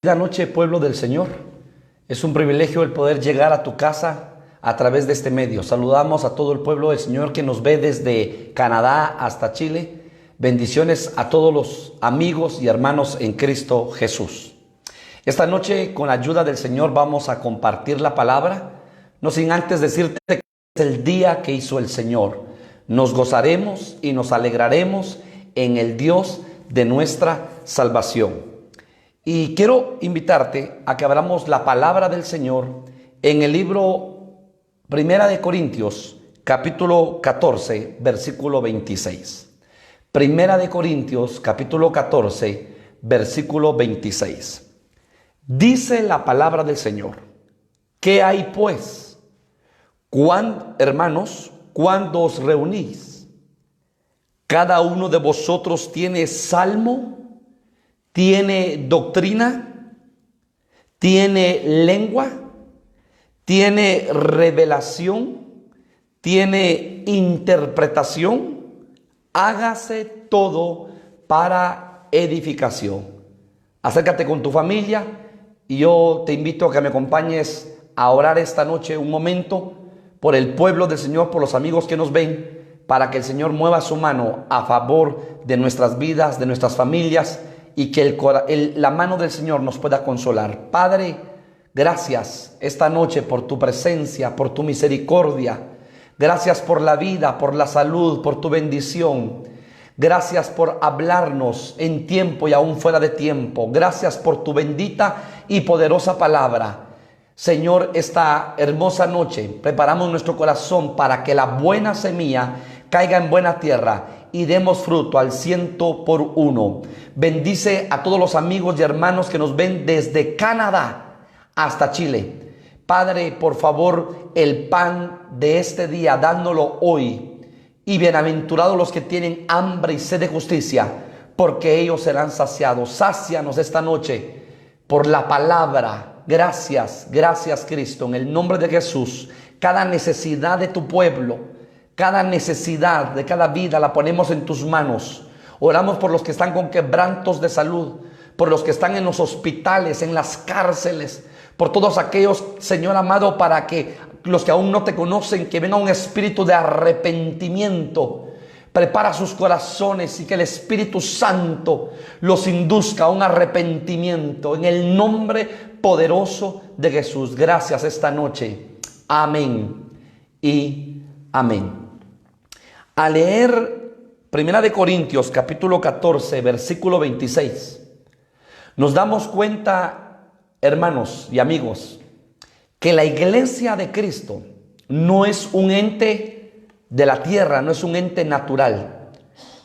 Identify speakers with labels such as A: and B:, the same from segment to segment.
A: Esta noche, pueblo del Señor, es un privilegio el poder llegar a tu casa a través de este medio. Saludamos a todo el pueblo del Señor que nos ve desde Canadá hasta Chile. Bendiciones a todos los amigos y hermanos en Cristo Jesús. Esta noche, con la ayuda del Señor, vamos a compartir la palabra, no sin antes decirte que es el día que hizo el Señor. Nos gozaremos y nos alegraremos en el Dios de nuestra salvación. Y quiero invitarte a que abramos la palabra del Señor en el libro Primera de Corintios, capítulo 14, versículo 26. Primera de Corintios, capítulo 14, versículo 26. Dice la palabra del Señor: ¿qué hay pues? Hermanos, cuando os reunís, cada uno de vosotros tiene salmo, tiene doctrina, tiene lengua, tiene revelación, tiene interpretación. Hágase todo para edificación. Acércate con tu familia y yo te invito a que me acompañes a orar esta noche un momento por el pueblo del Señor, por los amigos que nos ven, para que el Señor mueva su mano a favor de nuestras vidas, de nuestras familias, y que la mano del Señor nos pueda consolar. Padre, gracias esta noche por tu presencia, por tu misericordia. Gracias por la vida, por la salud, por tu bendición. Gracias por hablarnos en tiempo y aún fuera de tiempo. Gracias por tu bendita y poderosa palabra. Señor, esta hermosa noche preparamos nuestro corazón para que la buena semilla caiga en buena tierra y demos fruto al 100%. Bendice a todos los amigos y hermanos que nos ven desde Canadá hasta Chile. Padre, por favor, el pan de este día, dándolo hoy. Y bienaventurados los que tienen hambre y sed de justicia, porque ellos serán saciados. Sácianos esta noche por la palabra. Gracias, gracias Cristo. En el nombre de Jesús, cada necesidad de tu pueblo, cada necesidad de cada vida la ponemos en tus manos. Oramos por los que están con quebrantos de salud, por los que están en los hospitales, en las cárceles, por todos aquellos, Señor amado, para que los que aún no te conocen, que venga un espíritu de arrepentimiento. Prepara sus corazones y que el Espíritu Santo los induzca a un arrepentimiento en el nombre poderoso de Jesús. Gracias esta noche. Amén y amén. A leer Primera de Corintios capítulo 14 versículo 26, nos damos cuenta, hermanos y amigos, que la iglesia de Cristo no es un ente de la tierra, no es un ente natural,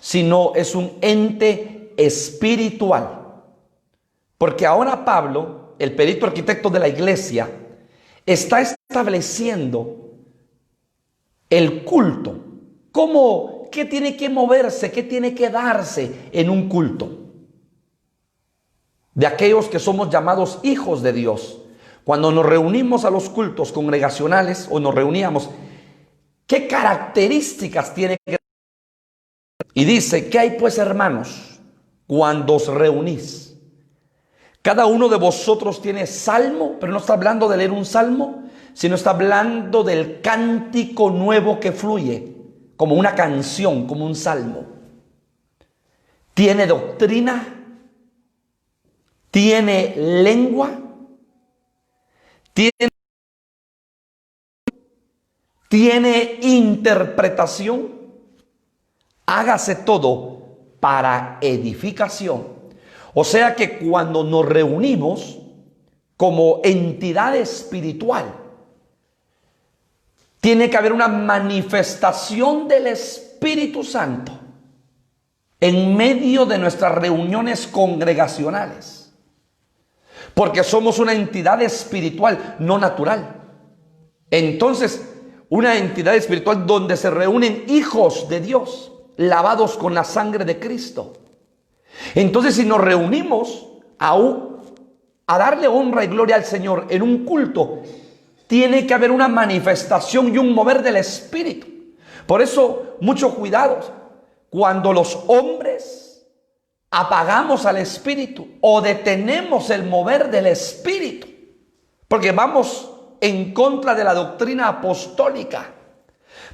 A: sino es un ente espiritual. Porque ahora Pablo, el perito arquitecto de la iglesia, está estableciendo el culto. ¿Qué tiene que moverse? ¿Qué tiene que darse en un culto? De aquellos que somos llamados hijos de Dios. Cuando nos reunimos a los cultos congregacionales o nos reuníamos, ¿qué características tiene que? Y dice, ¿qué hay pues, hermanos, cuando os reunís? Cada uno de vosotros tiene salmo, pero no está hablando de leer un salmo, sino está hablando del cántico nuevo que fluye, como una canción, como un salmo. Tiene doctrina, tiene lengua, tiene interpretación. Hágase todo para edificación. O sea que cuando nos reunimos como entidad espiritual, tiene que haber una manifestación del Espíritu Santo en medio de nuestras reuniones congregacionales. Porque somos una entidad espiritual, no natural. Entonces, una entidad espiritual donde se reúnen hijos de Dios, lavados con la sangre de Cristo. Entonces, si nos reunimos a darle honra y gloria al Señor en un culto, tiene que haber una manifestación y un mover del Espíritu. Por eso, mucho cuidado cuando los hombres apagamos al Espíritu o detenemos el mover del Espíritu, porque vamos en contra de la doctrina apostólica.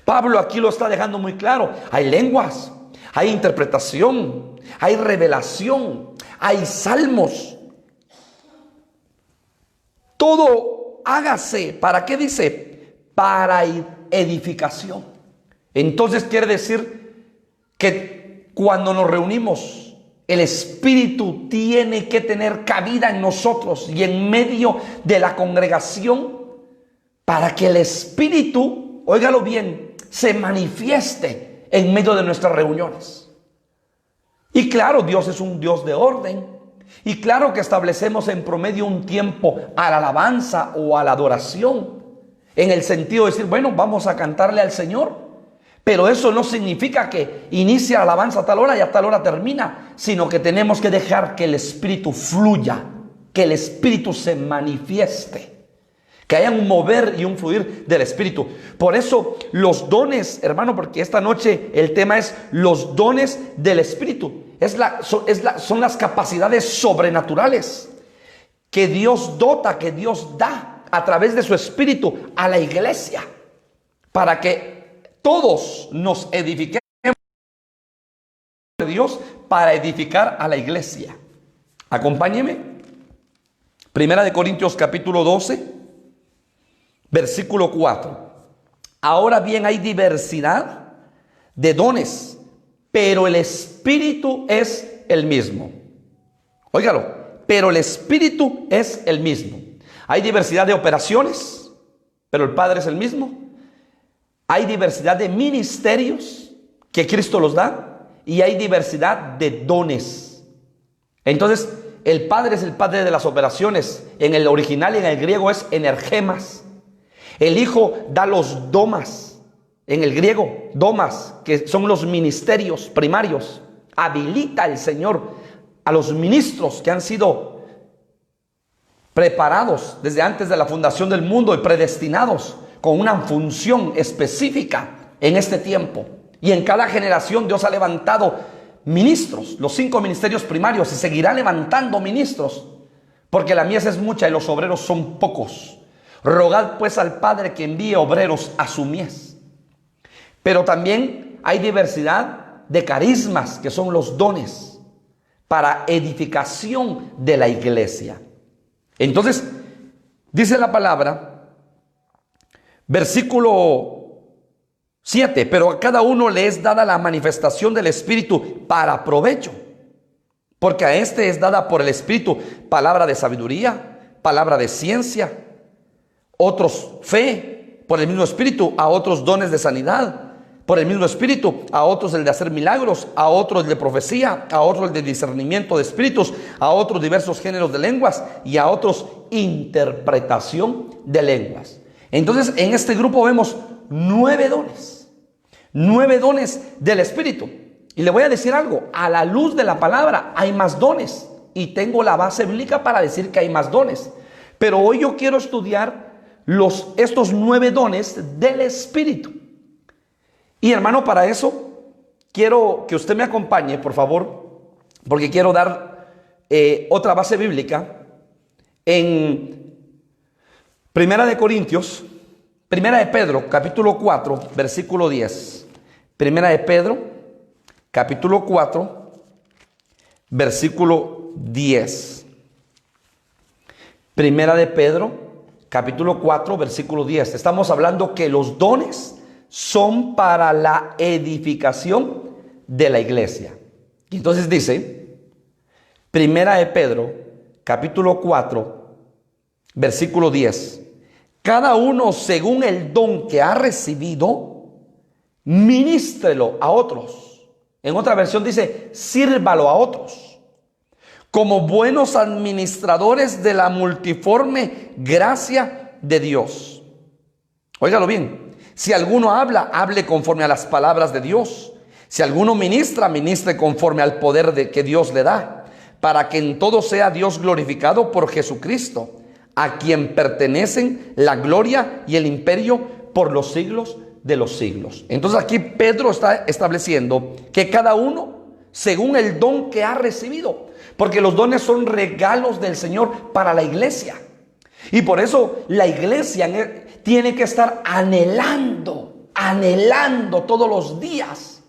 A: Pablo aquí lo está dejando muy claro. Hay lenguas, hay interpretación, hay revelación, hay salmos. Todo hágase, ¿para qué dice? Para edificación. Entonces quiere decir que cuando nos reunimos, el Espíritu tiene que tener cabida en nosotros y en medio de la congregación, para que el Espíritu, óigalo bien, se manifieste en medio de nuestras reuniones. Y claro, Dios es un Dios de orden. Y claro que establecemos en promedio un tiempo a la alabanza o a la adoración, en el sentido de decir, bueno, vamos a cantarle al Señor. Pero eso no significa que inicia la alabanza a tal hora y a tal hora termina, sino que tenemos que dejar que el Espíritu fluya, que el Espíritu se manifieste, que haya un mover y un fluir del Espíritu. Por eso los dones, hermano, porque esta noche el tema es los dones del Espíritu. Son las capacidades sobrenaturales que Dios dota, que Dios da a través de su Espíritu a la iglesia, para que todos nos edifiquemos de Dios, para edificar a la iglesia. Acompáñeme. Primera de Corintios capítulo 12, versículo 4. Ahora bien, hay diversidad de dones, pero el Espíritu es el mismo. Óigalo, pero el Espíritu es el mismo. Hay diversidad de operaciones, pero el Padre es el mismo. Hay diversidad de ministerios que Cristo los da, y hay diversidad de dones. Entonces, el Padre es el Padre de las operaciones. En el original y en el griego es energemas. El Hijo da los domas. En el griego, domas, que son los ministerios primarios. Habilita el Señor a los ministros que han sido preparados desde antes de la fundación del mundo y predestinados con una función específica en este tiempo. Y en cada generación Dios ha levantado ministros, los 5 ministerios primarios, y seguirá levantando ministros, porque la mies es mucha y los obreros son pocos. Rogad pues al Padre que envíe obreros a su mies. Pero también hay diversidad de carismas, que son los dones para edificación de la iglesia. Entonces, dice la palabra, versículo 7, pero a cada uno le es dada la manifestación del Espíritu para provecho, porque a este es dada por el Espíritu palabra de sabiduría, palabra de ciencia, otros fe, por el mismo Espíritu, a otros dones de sanidad, por el mismo Espíritu, a otros el de hacer milagros, a otros el de profecía, a otros el de discernimiento de espíritus, a otros diversos géneros de lenguas, y a otros interpretación de lenguas. Entonces, en este grupo vemos 9 dones, 9 dones del Espíritu. Y le voy a decir algo, a la luz de la palabra hay más dones, y tengo la base bíblica para decir que hay más dones. Pero hoy yo quiero estudiar estos 9 dones del Espíritu. Y hermano, para eso quiero que usted me acompañe, por favor, porque quiero dar otra base bíblica en Primera de Corintios, Primera de Pedro, capítulo 4, versículo 10. Primera de Pedro, capítulo 4, versículo 10. Primera de Pedro, capítulo 4, versículo 10. Estamos hablando que los dones son para la edificación de la iglesia. Y entonces dice, Primera de Pedro, capítulo 4, versículo 10. Cada uno según el don que ha recibido, ministrelo a otros. En otra versión dice, sírvalo a otros, como buenos administradores de la multiforme gracia de Dios. Óigalo bien. Si alguno habla, hable conforme a las palabras de Dios. Si alguno ministra, ministre conforme al poder que Dios le da, para que en todo sea Dios glorificado por Jesucristo, a quien pertenecen la gloria y el imperio por los siglos de los siglos. Entonces aquí Pedro está estableciendo que cada uno según el don que ha recibido. Porque los dones son regalos del Señor para la iglesia. Y por eso la iglesia tiene que estar anhelando todos los días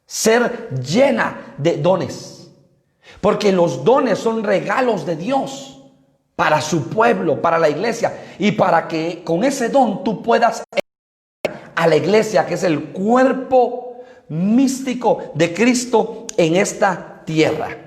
A: ser llena de dones. Porque los dones son regalos de Dios para su pueblo, para la iglesia. Y para que con ese don tú puedas a la iglesia, que es el cuerpo místico de Cristo en esta tierra.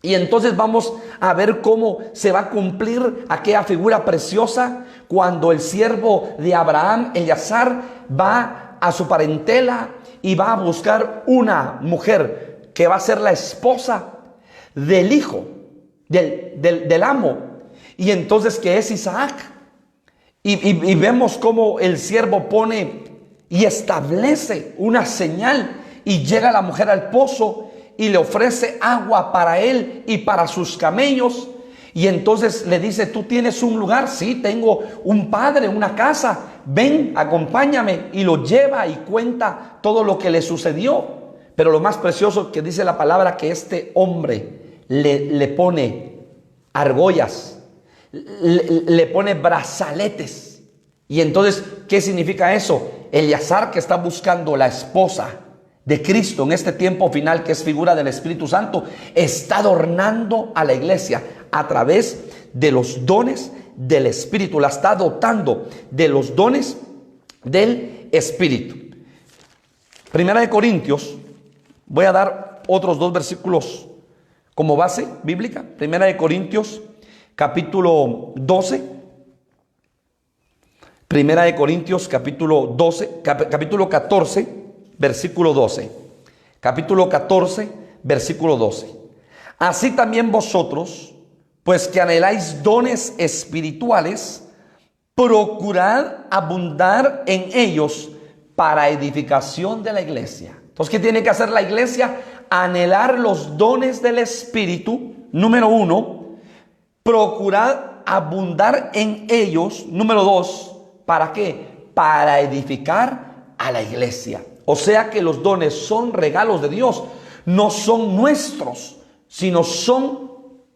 A: Y entonces vamos a ver cómo se va a cumplir aquella figura preciosa cuando el siervo de Abraham, Eleazar, va a su parentela y va a buscar una mujer que va a ser la esposa del hijo, del amo. Y entonces que es Isaac. Y vemos cómo el siervo pone y establece una señal y llega la mujer al pozo y le ofrece agua para él y para sus camellos. Y entonces le dice: ¿tú tienes un lugar? Sí, tengo un padre, una casa. Ven, acompáñame. Y lo lleva y cuenta todo lo que le sucedió. Pero lo más precioso que dice la palabra, que este hombre le pone argollas, le pone brazaletes. Y entonces, ¿qué significa eso? Eleazar, que está buscando la esposa de Cristo en este tiempo final, que es figura del Espíritu Santo, está adornando a la iglesia a través de los dones del Espíritu. La está dotando de los dones del Espíritu. Primera de Corintios, voy a dar otros 2 versículos como base bíblica. Primera de Corintios, capítulo 12. Primera de Corintios, capítulo 14, versículo 12. Capítulo 14, versículo 12. Así también vosotros, pues que anheláis dones espirituales, procurad abundar en ellos para edificación de la iglesia. Entonces, ¿qué tiene que hacer la iglesia? Anhelar los dones del Espíritu. Número 1, procurad abundar en ellos. Número 2, ¿para qué? Para edificar a la iglesia. O sea que los dones son regalos de Dios, no son nuestros, sino son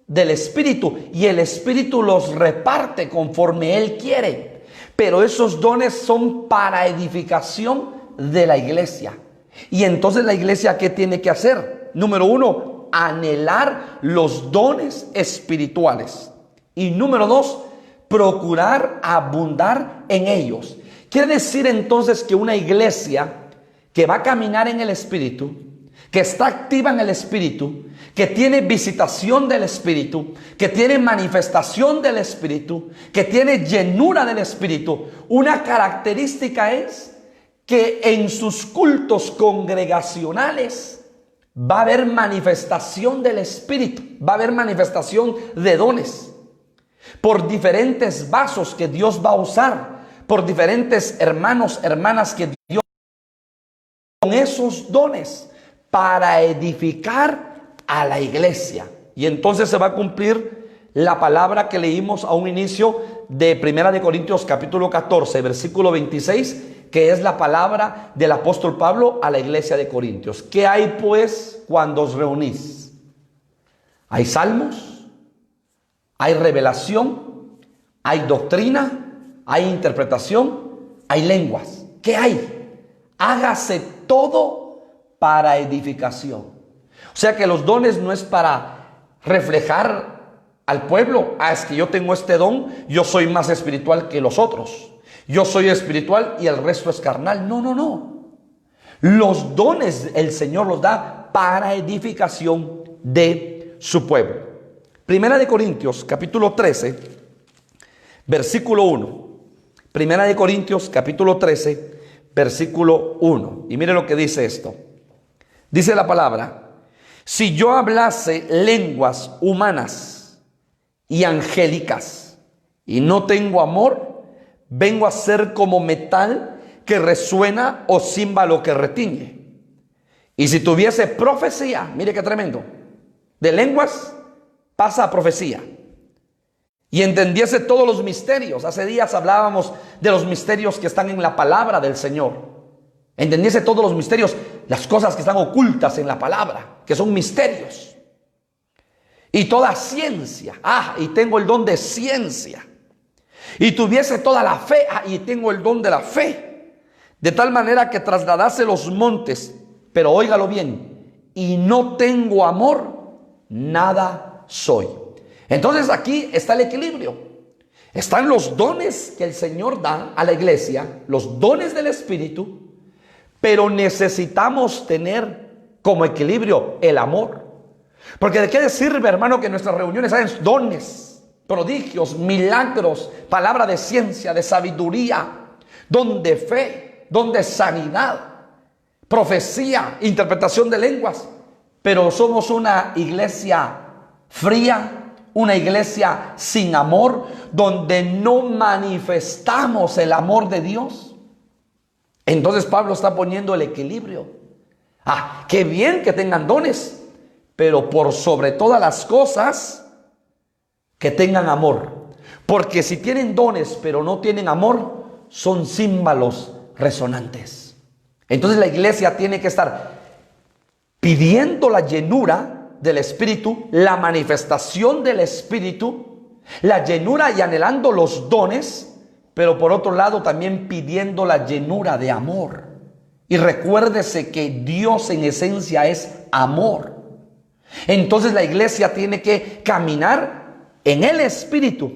A: del Espíritu. Y el Espíritu los reparte conforme Él quiere. Pero esos dones son para edificación de la iglesia. Y entonces la iglesia, ¿qué tiene que hacer? Número 1, anhelar los dones espirituales. Y número 2, procurar abundar en ellos. Quiere decir entonces que una iglesia que va a caminar en el Espíritu, que está activa en el Espíritu, que tiene visitación del Espíritu, que tiene manifestación del Espíritu, que tiene llenura del Espíritu, una característica es que en sus cultos congregacionales va a haber manifestación del Espíritu, va a haber manifestación de dones, por diferentes vasos que Dios va a usar, por diferentes hermanos, hermanas que Dios con esos dones para edificar a la iglesia. Y entonces se va a cumplir la palabra que leímos a un inicio de Primera de Corintios capítulo 14, versículo 26, que es la palabra del apóstol Pablo a la iglesia de Corintios. ¿Qué hay pues cuando os reunís? ¿Hay salmos? ¿Hay revelación? ¿Hay doctrina? ¿Hay interpretación? ¿Hay lenguas? ¿Qué hay? Hágase todo para edificación. O sea que los dones no es para reflejar al pueblo: es que yo tengo este don, yo soy más espiritual que los otros, yo soy espiritual y el resto es carnal. No. Los dones el Señor los da para edificación de su pueblo. Primera de Corintios capítulo 13, versículo 1. Primera de Corintios capítulo 13, versículo 1. Y mire lo que dice esto. Dice la palabra: si yo hablase lenguas humanas y angélicas y no tengo amor, vengo a ser como metal que resuena o címbalo que retiñe. Y si tuviese profecía, mire qué tremendo, de lenguas pasa a profecía, y entendiese todos los misterios. Hace días hablábamos de los misterios que están en la palabra del Señor. Entendiese todos los misterios, las cosas que están ocultas en la palabra. que son misterios. Y toda ciencia, y tengo el don de ciencia. Y tuviese toda la fe, y tengo el don de la fe. De tal manera que trasladase los montes, pero óigalo bien, y no tengo amor, nada soy. Entonces aquí está el equilibrio. Están los dones que el Señor da a la iglesia, los dones del Espíritu, pero necesitamos tener como equilibrio el amor. Porque ¿de qué sirve, hermano, que en nuestras reuniones hayan dones, prodigios, milagros, palabra de ciencia, de sabiduría, don de fe, don de sanidad, profecía, interpretación de lenguas, pero somos una iglesia fría, una iglesia sin amor, donde no manifestamos el amor de Dios? Entonces Pablo está poniendo el equilibrio. Qué bien que tengan dones, pero por sobre todas las cosas, que tengan amor. Porque si tienen dones pero no tienen amor, son címbalos resonantes. Entonces la iglesia tiene que estar pidiendo la llenura del Espíritu, la manifestación del Espíritu, la llenura y anhelando los dones, pero por otro lado también pidiendo la llenura de amor. Y recuérdese que Dios en esencia es amor. Entonces la iglesia tiene que caminar en el Espíritu,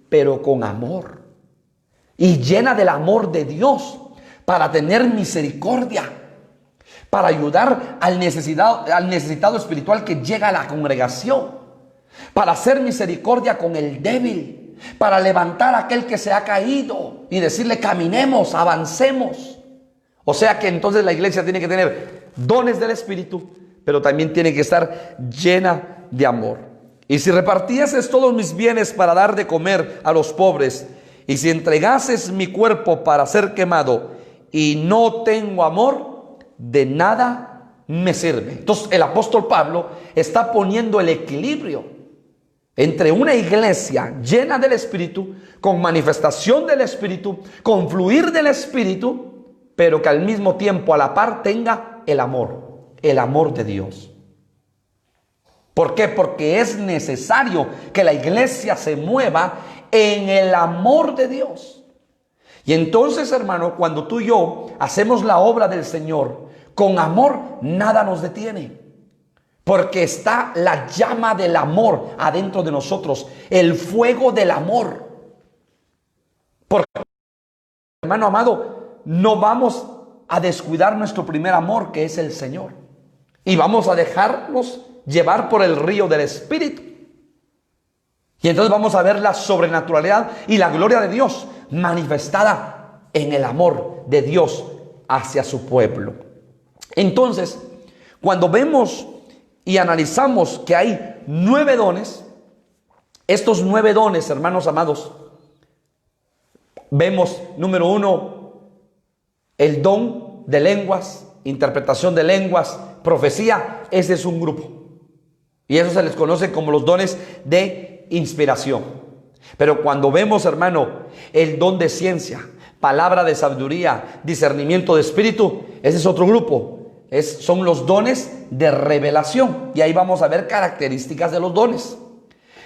A: pero con amor, y llena del amor de Dios, para tener misericordia, para ayudar al necesitado espiritual que llega a la congregación, para hacer misericordia con el débil, para levantar a aquel que se ha caído y decirle: caminemos, avancemos. O sea que entonces la iglesia tiene que tener dones del Espíritu, pero también tiene que estar llena de amor. Y si repartieses todos mis bienes para dar de comer a los pobres, y si entregases mi cuerpo para ser quemado, y no tengo amor, de nada me sirve. Entonces el apóstol Pablo está poniendo el equilibrio entre una iglesia llena del Espíritu, con manifestación del Espíritu, con fluir del Espíritu, pero que al mismo tiempo a la par tenga el amor de Dios. ¿Por qué? Porque es necesario que la iglesia se mueva en el amor de Dios. Y entonces, hermano, cuando tú y yo hacemos la obra del Señor con amor, nada nos detiene. Porque está la llama del amor adentro de nosotros, el fuego del amor. Porque, hermano amado, no vamos a descuidar nuestro primer amor, que es el Señor. Y vamos a dejarnos llevar por el río del Espíritu. Y entonces vamos a ver la sobrenaturalidad y la gloria de Dios manifestada en el amor de Dios hacia su pueblo. Entonces, cuando vemos y analizamos que hay 9 dones, estos 9 dones, hermanos amados, vemos, número 1, el don de lenguas, interpretación de lenguas, profecía. Ese es un grupo. Y eso se les conoce como los dones de inspiración. Pero cuando vemos, hermano, el don de ciencia, palabra de sabiduría, discernimiento de espíritu, ese es otro grupo. Son los dones de revelación. Y ahí vamos a ver características de los dones.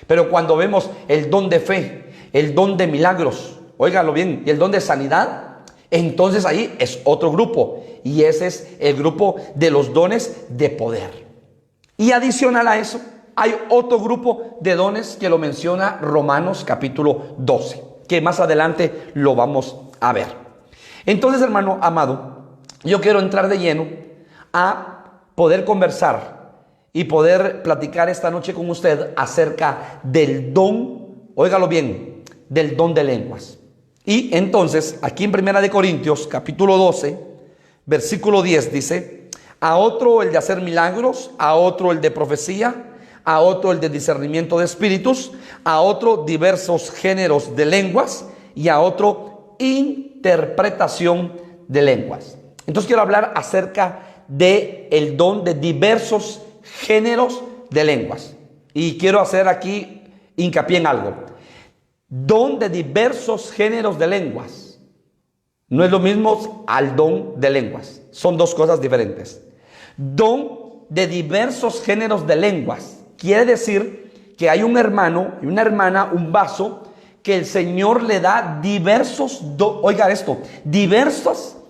A: Pero cuando vemos el don de fe, el don de milagros, óigalo bien, y el don de sanidad, entonces ahí es otro grupo. Y ese es el grupo de los dones de poder. Y adicional a eso, hay otro grupo de dones que lo menciona Romanos capítulo 12, que más adelante lo vamos a ver. Entonces, hermano amado, yo quiero entrar de lleno a poder conversar y poder platicar esta noche con usted acerca del don, óigalo bien, del don de lenguas. Y entonces, aquí en 1 Corintios capítulo 12, versículo 10 dice: a otro el de hacer milagros, a otro el de profecía, a otro el de discernimiento de espíritus, a otro diversos géneros de lenguas y a otro interpretación de lenguas. Entonces quiero hablar acerca de el don de diversos géneros de lenguas. Y quiero hacer aquí hincapié en algo. Don de diversos géneros de lenguas no es lo mismo al don de lenguas. Son dos cosas diferentes. Don de diversos géneros de lenguas. Quiere decir que hay un hermano y una hermana, un vaso, que el Señor le da diversas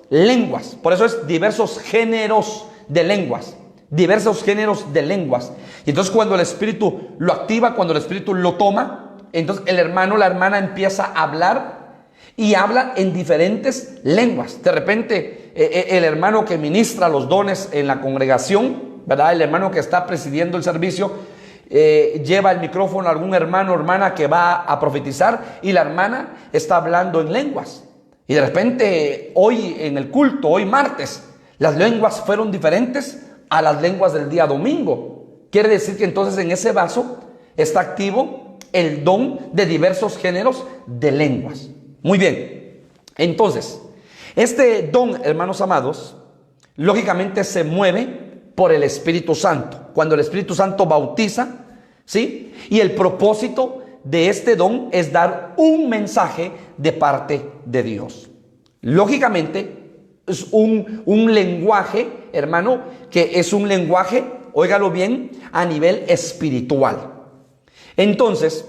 A: lenguas. Por eso es diversos géneros de lenguas. Diversos géneros de lenguas. Y entonces cuando el Espíritu lo activa, cuando el Espíritu lo toma, entonces el hermano, la hermana empieza a hablar y habla en diferentes lenguas. De repente el hermano que ministra los dones en la congregación, ¿verdad? El hermano que está presidiendo el servicio, lleva el micrófono a algún hermano o hermana que va a profetizar y la hermana está hablando en lenguas. Y de repente hoy en el culto, hoy martes, las lenguas fueron diferentes a las lenguas del día domingo. Quiere decir que entonces en ese vaso está activo el don de diversos géneros de lenguas. Muy bien, entonces este don, hermanos amados, lógicamente se mueve por el Espíritu Santo. Cuando el Espíritu Santo bautiza, ¿sí? Y el propósito de este don es dar un mensaje de parte de Dios. Lógicamente es un lenguaje, hermano, que es un lenguaje, óigalo bien, a nivel espiritual. Entonces,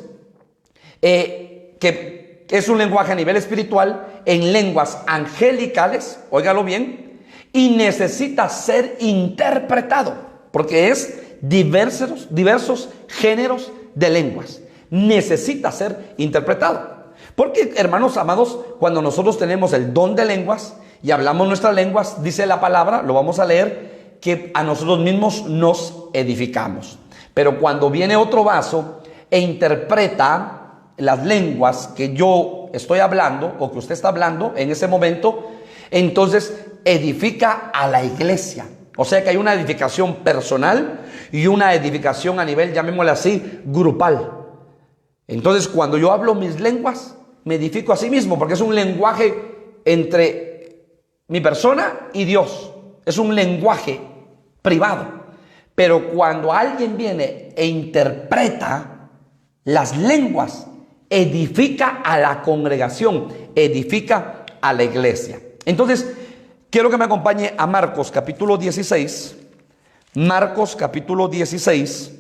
A: que es un lenguaje a nivel espiritual en lenguas angelicales, óigalo bien, y necesita ser interpretado, porque es diversos géneros de lenguas. Necesita ser interpretado. Porque, hermanos amados, cuando nosotros tenemos el don de lenguas y hablamos nuestras lenguas, dice la palabra, lo vamos a leer, que a nosotros mismos nos edificamos. Pero cuando viene otro vaso e interpreta las lenguas que yo estoy hablando o que usted está hablando en ese momento, entonces edifica a la iglesia. O sea que hay una edificación personal y una edificación a nivel, llamémosle así, grupal. Entonces cuando yo hablo mis lenguas, me edifico a sí mismo, porque es un lenguaje entre mi persona y Dios. Es un lenguaje privado. Pero cuando alguien viene e interpreta las lenguas, edifica a la congregación, edifica a la iglesia. Entonces, quiero que me acompañe a Marcos capítulo 16. Marcos capítulo 16,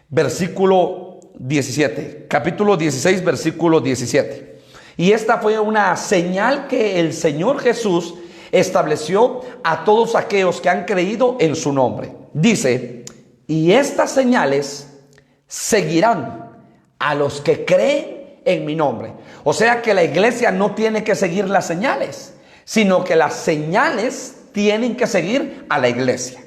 A: versículo 17. Capítulo 16, versículo 17. Y esta fue una señal que el Señor Jesús estableció a todos aquellos que han creído en su nombre. Dice, y estas señales seguirán a los que creen en mi nombre. O sea que la iglesia no tiene que seguir las señales, sino que las señales tienen que seguir a la iglesia.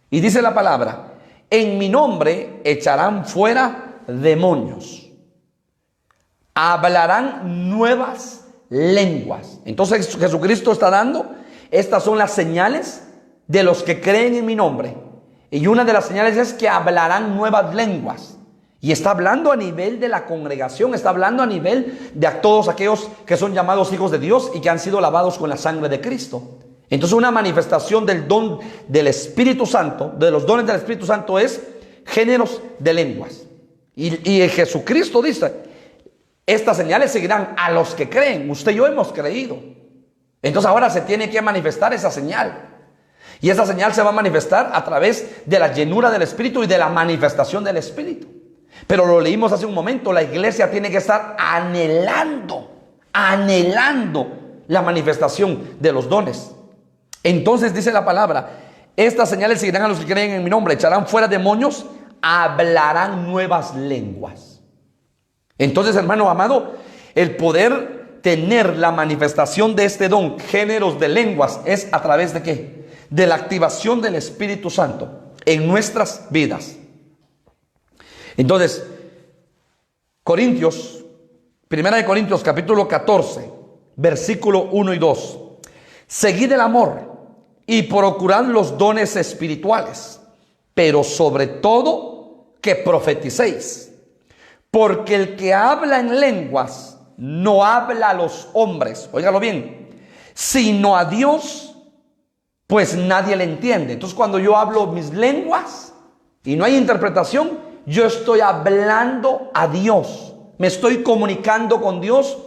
A: Y dice la palabra, en mi nombre echarán fuera demonios. Hablarán nuevas lenguas. Entonces Jesucristo está dando, estas son las señales de los que creen en mi nombre. Y una de las señales es que hablarán nuevas lenguas. Y está hablando a nivel de la congregación, está hablando a nivel de todos aquellos que son llamados hijos de Dios y que han sido lavados con la sangre de Cristo. Entonces una manifestación del don del Espíritu Santo, de los dones del Espíritu Santo, es géneros de lenguas. Y Jesucristo dice, estas señales seguirán a los que creen. Usted y yo hemos creído. Entonces ahora se tiene que manifestar esa señal. Y esa señal se va a manifestar a través de la llenura del Espíritu y de la manifestación del Espíritu. Pero lo leímos hace un momento, la iglesia tiene que estar anhelando la manifestación de los dones. Entonces dice la palabra, estas señales seguirán a los que creen en mi nombre, echarán fuera demonios, hablarán nuevas lenguas. Entonces, hermano amado, el poder tener la manifestación de este don, géneros de lenguas, es a través de ¿qué? De la activación del Espíritu Santo en nuestras vidas. Entonces, Primera de Corintios capítulo 14, versículo 1 y 2. Seguid el amor y procurad los dones espirituales, pero sobre todo que profeticéis. Porque el que habla en lenguas no habla a los hombres, óigalo bien, sino a Dios, pues nadie le entiende. Entonces cuando yo hablo mis lenguas y no hay interpretación, yo estoy hablando a Dios. Me estoy comunicando con Dios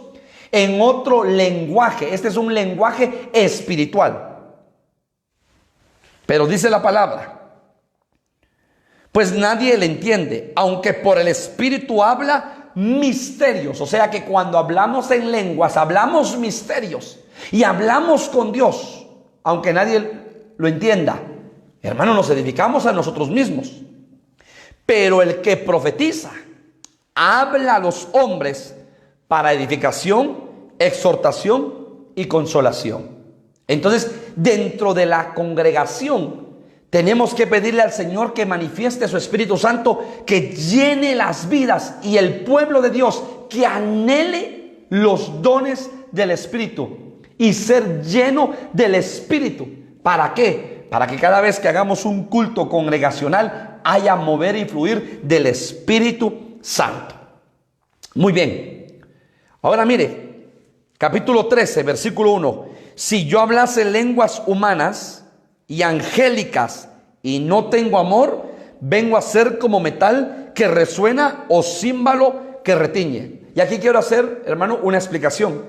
A: en otro lenguaje. Este es un lenguaje espiritual. Pero dice la palabra pues nadie le entiende, aunque por el Espíritu habla misterios. O sea que cuando hablamos en lenguas, hablamos misterios y hablamos con Dios, aunque nadie lo entienda. Hermano, nos edificamos a nosotros mismos. Pero el que profetiza habla a los hombres para edificación, exhortación y consolación. Entonces, dentro de la congregación, tenemos que pedirle al Señor que manifieste su Espíritu Santo, que llene las vidas y el pueblo de Dios, que anhele los dones del Espíritu y ser lleno del Espíritu. ¿Para qué? Para que cada vez que hagamos un culto congregacional haya mover y fluir del Espíritu Santo. Muy bien. Ahora mire, capítulo 13, versículo 1. Si yo hablase lenguas humanas y angélicas y no tengo amor, vengo a ser como metal que resuena o címbalo que retiñe. Y aquí quiero hacer, hermano, una explicación.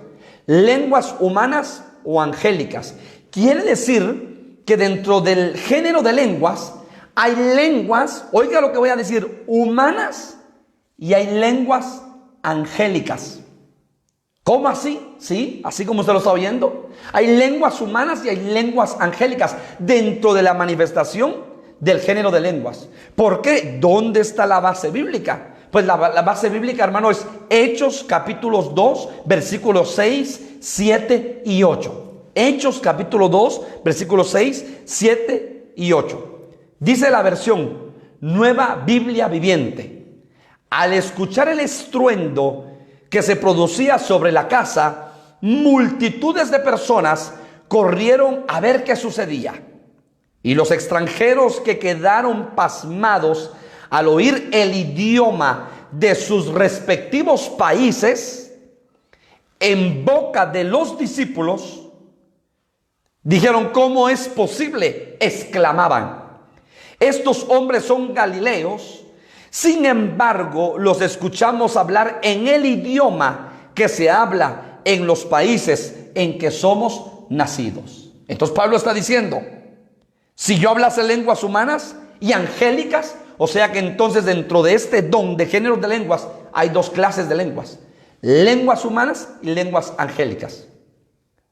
A: Lenguas humanas o angélicas. Quiere decir que dentro del género de lenguas hay lenguas, oiga lo que voy a decir, humanas, y hay lenguas angélicas. ¿Cómo así? Sí, así como usted lo está oyendo. Hay lenguas humanas y hay lenguas angélicas dentro de la manifestación del género de lenguas. ¿Por qué? ¿Dónde está la base bíblica? Pues la base bíblica, hermano, es Hechos capítulos 2, versículos 6, 7 y 8. Hechos capítulo 2, versículos 6, 7 y 8. Dice la versión Nueva Biblia Viviente: al escuchar el estruendo que se producía sobre la casa, multitudes de personas corrieron a ver qué sucedía. Y los extranjeros que quedaron pasmados al oír el idioma de sus respectivos países, en boca de los discípulos, dijeron: ¿cómo es posible? Exclamaban: estos hombres son galileos. Sin embargo, los escuchamos hablar en el idioma que se habla en los países en que somos nacidos. Entonces Pablo está diciendo: si yo hablase lenguas humanas y angélicas, o sea que entonces dentro de este don de géneros de lenguas hay dos clases de lenguas: lenguas humanas y lenguas angélicas.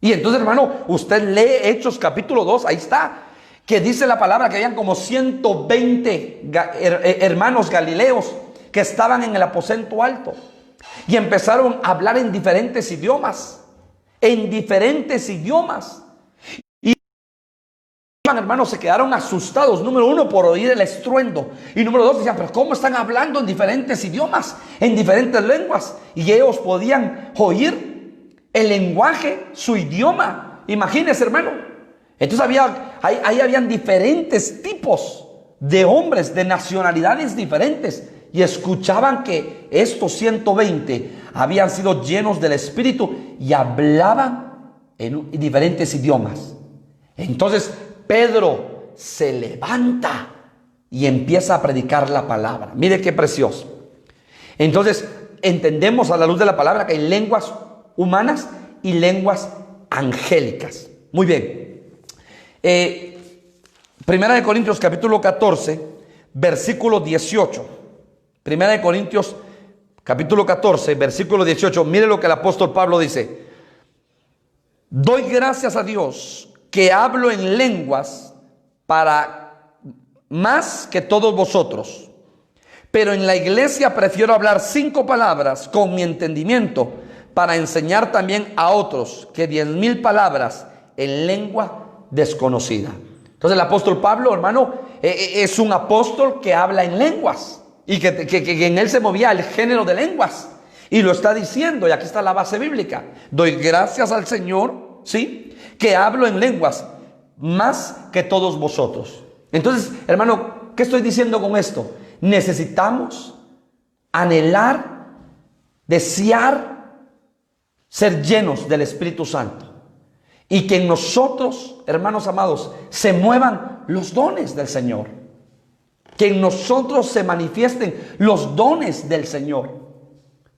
A: Y entonces, hermano, usted lee Hechos capítulo 2, ahí está, que dice la palabra que habían como 120 hermanos galileos que estaban en el aposento alto y empezaron a hablar en diferentes idiomas, y hermanos se quedaron asustados, número uno, por oír el estruendo, y número dos, decían: pero ¿cómo están hablando en diferentes idiomas, en diferentes lenguas? Y ellos podían oír el lenguaje, su idioma. Imagínense, hermano. Entonces ahí habían diferentes tipos de hombres, de nacionalidades diferentes, y escuchaban que estos 120 habían sido llenos del Espíritu y hablaban en diferentes idiomas. Entonces Pedro se levanta y empieza a predicar la palabra. Mire qué precioso. Entonces entendemos a la luz de la palabra que hay lenguas humanas y lenguas angélicas. Muy bien. Primera de Corintios capítulo 14, versículo 18. Primera de Corintios capítulo 14, versículo 18. Mire lo que el apóstol Pablo dice: doy gracias a Dios que hablo en lenguas para más que todos vosotros, pero en la iglesia prefiero hablar 5 palabras con mi entendimiento para enseñar también a otros que 10,000 palabras en lengua desconocida. Entonces el apóstol Pablo, hermano, es un apóstol que habla en lenguas y que en él se movía el género de lenguas, y lo está diciendo, y aquí está la base bíblica: doy gracias al Señor, ¿sí?, que hablo en lenguas más que todos vosotros. Entonces, hermano, ¿qué estoy diciendo con esto? Necesitamos anhelar, desear ser llenos del Espíritu Santo, y que en nosotros, hermanos amados, se muevan los dones del Señor, que en nosotros se manifiesten los dones del Señor.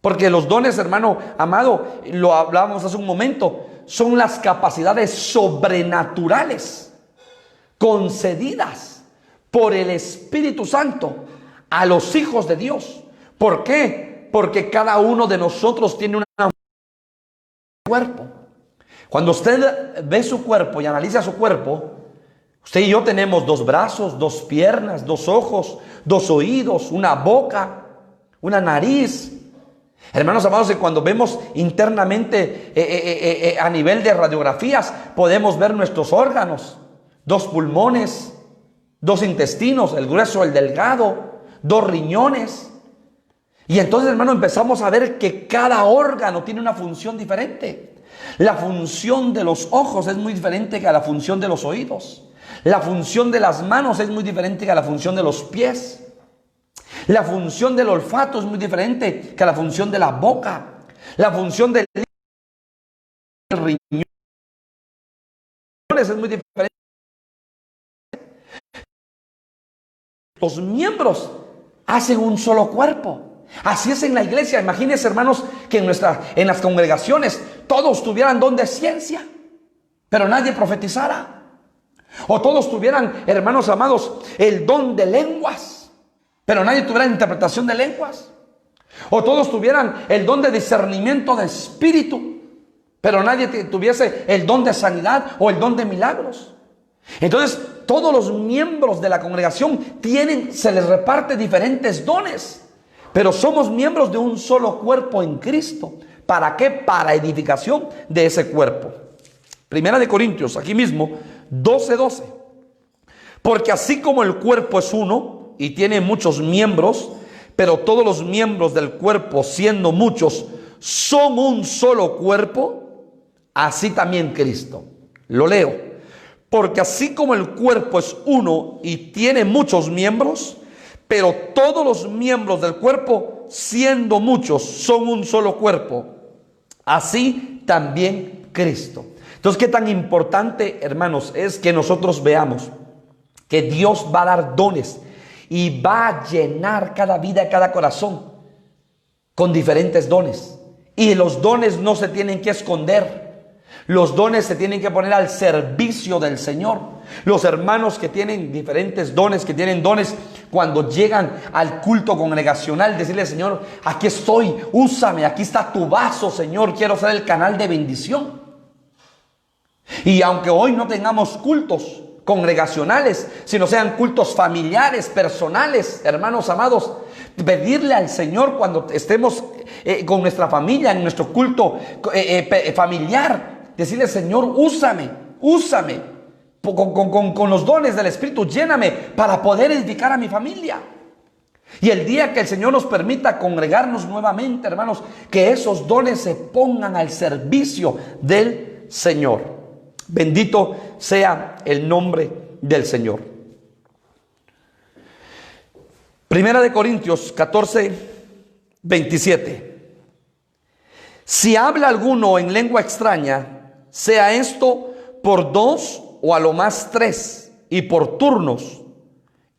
A: Porque los dones, hermano amado, lo hablábamos hace un momento, son las capacidades sobrenaturales concedidas por el Espíritu Santo a los hijos de Dios. ¿Por qué? Porque cada uno de nosotros tiene un cuerpo. Cuando usted ve su cuerpo y analiza su cuerpo, usted y yo tenemos 2 brazos, 2 piernas, 2 ojos, 2 oídos, una boca, una nariz. Hermanos amados, que cuando vemos internamente a nivel de radiografías, podemos ver nuestros órganos, 2 pulmones, 2 intestinos, el grueso, el delgado, 2 riñones. Y entonces, hermano, empezamos a ver que cada órgano tiene una función diferente. La función de los ojos es muy diferente que a la función de los oídos. La función de las manos es muy diferente que a la función de los pies. La función del olfato es muy diferente que a la función de la boca. La función del riñón es muy diferente. Los miembros hacen un solo cuerpo. Así es en la iglesia. Imagínense, hermanos, que en las congregaciones todos tuvieran don de ciencia, pero nadie profetizara. O todos tuvieran, hermanos amados, el don de lenguas, pero nadie tuviera interpretación de lenguas. O todos tuvieran el don de discernimiento de espíritu, pero nadie tuviese el don de sanidad o el don de milagros. Entonces, todos los miembros de la congregación se les reparte diferentes dones, pero somos miembros de un solo cuerpo en Cristo. ¿Para qué? Para edificación de ese cuerpo. Primera de Corintios, aquí mismo, 12:12. Porque así como el cuerpo es uno y tiene muchos miembros, pero todos los miembros del cuerpo, siendo muchos, son un solo cuerpo, así también Cristo. Lo leo. Porque así como el cuerpo es uno y tiene muchos miembros, pero todos los miembros del cuerpo, siendo muchos, son un solo cuerpo, así también Cristo. Entonces, qué tan importante, hermanos, es que nosotros veamos que Dios va a dar dones y va a llenar cada vida, cada corazón con diferentes dones. Y los dones no se tienen que esconder. Los dones se tienen que poner al servicio del Señor. Los hermanos que tienen diferentes dones, que tienen dones, cuando llegan al culto congregacional, decirle: Señor, aquí estoy, úsame, aquí está tu vaso, Señor, quiero ser el canal de bendición. Y aunque hoy no tengamos cultos congregacionales, sino sean cultos familiares, personales, hermanos amados, pedirle al Señor cuando estemos con nuestra familia, en nuestro culto familiar, decirle: Señor, úsame con los dones del Espíritu, lléname para poder edificar a mi familia. Y el día que el Señor nos permita congregarnos nuevamente, hermanos, que esos dones se pongan al servicio del Señor. Bendito sea el nombre del Señor. Primera de Corintios 14:27. Si habla alguno en lengua extraña, sea esto por 2 o a lo más 3, y por turnos,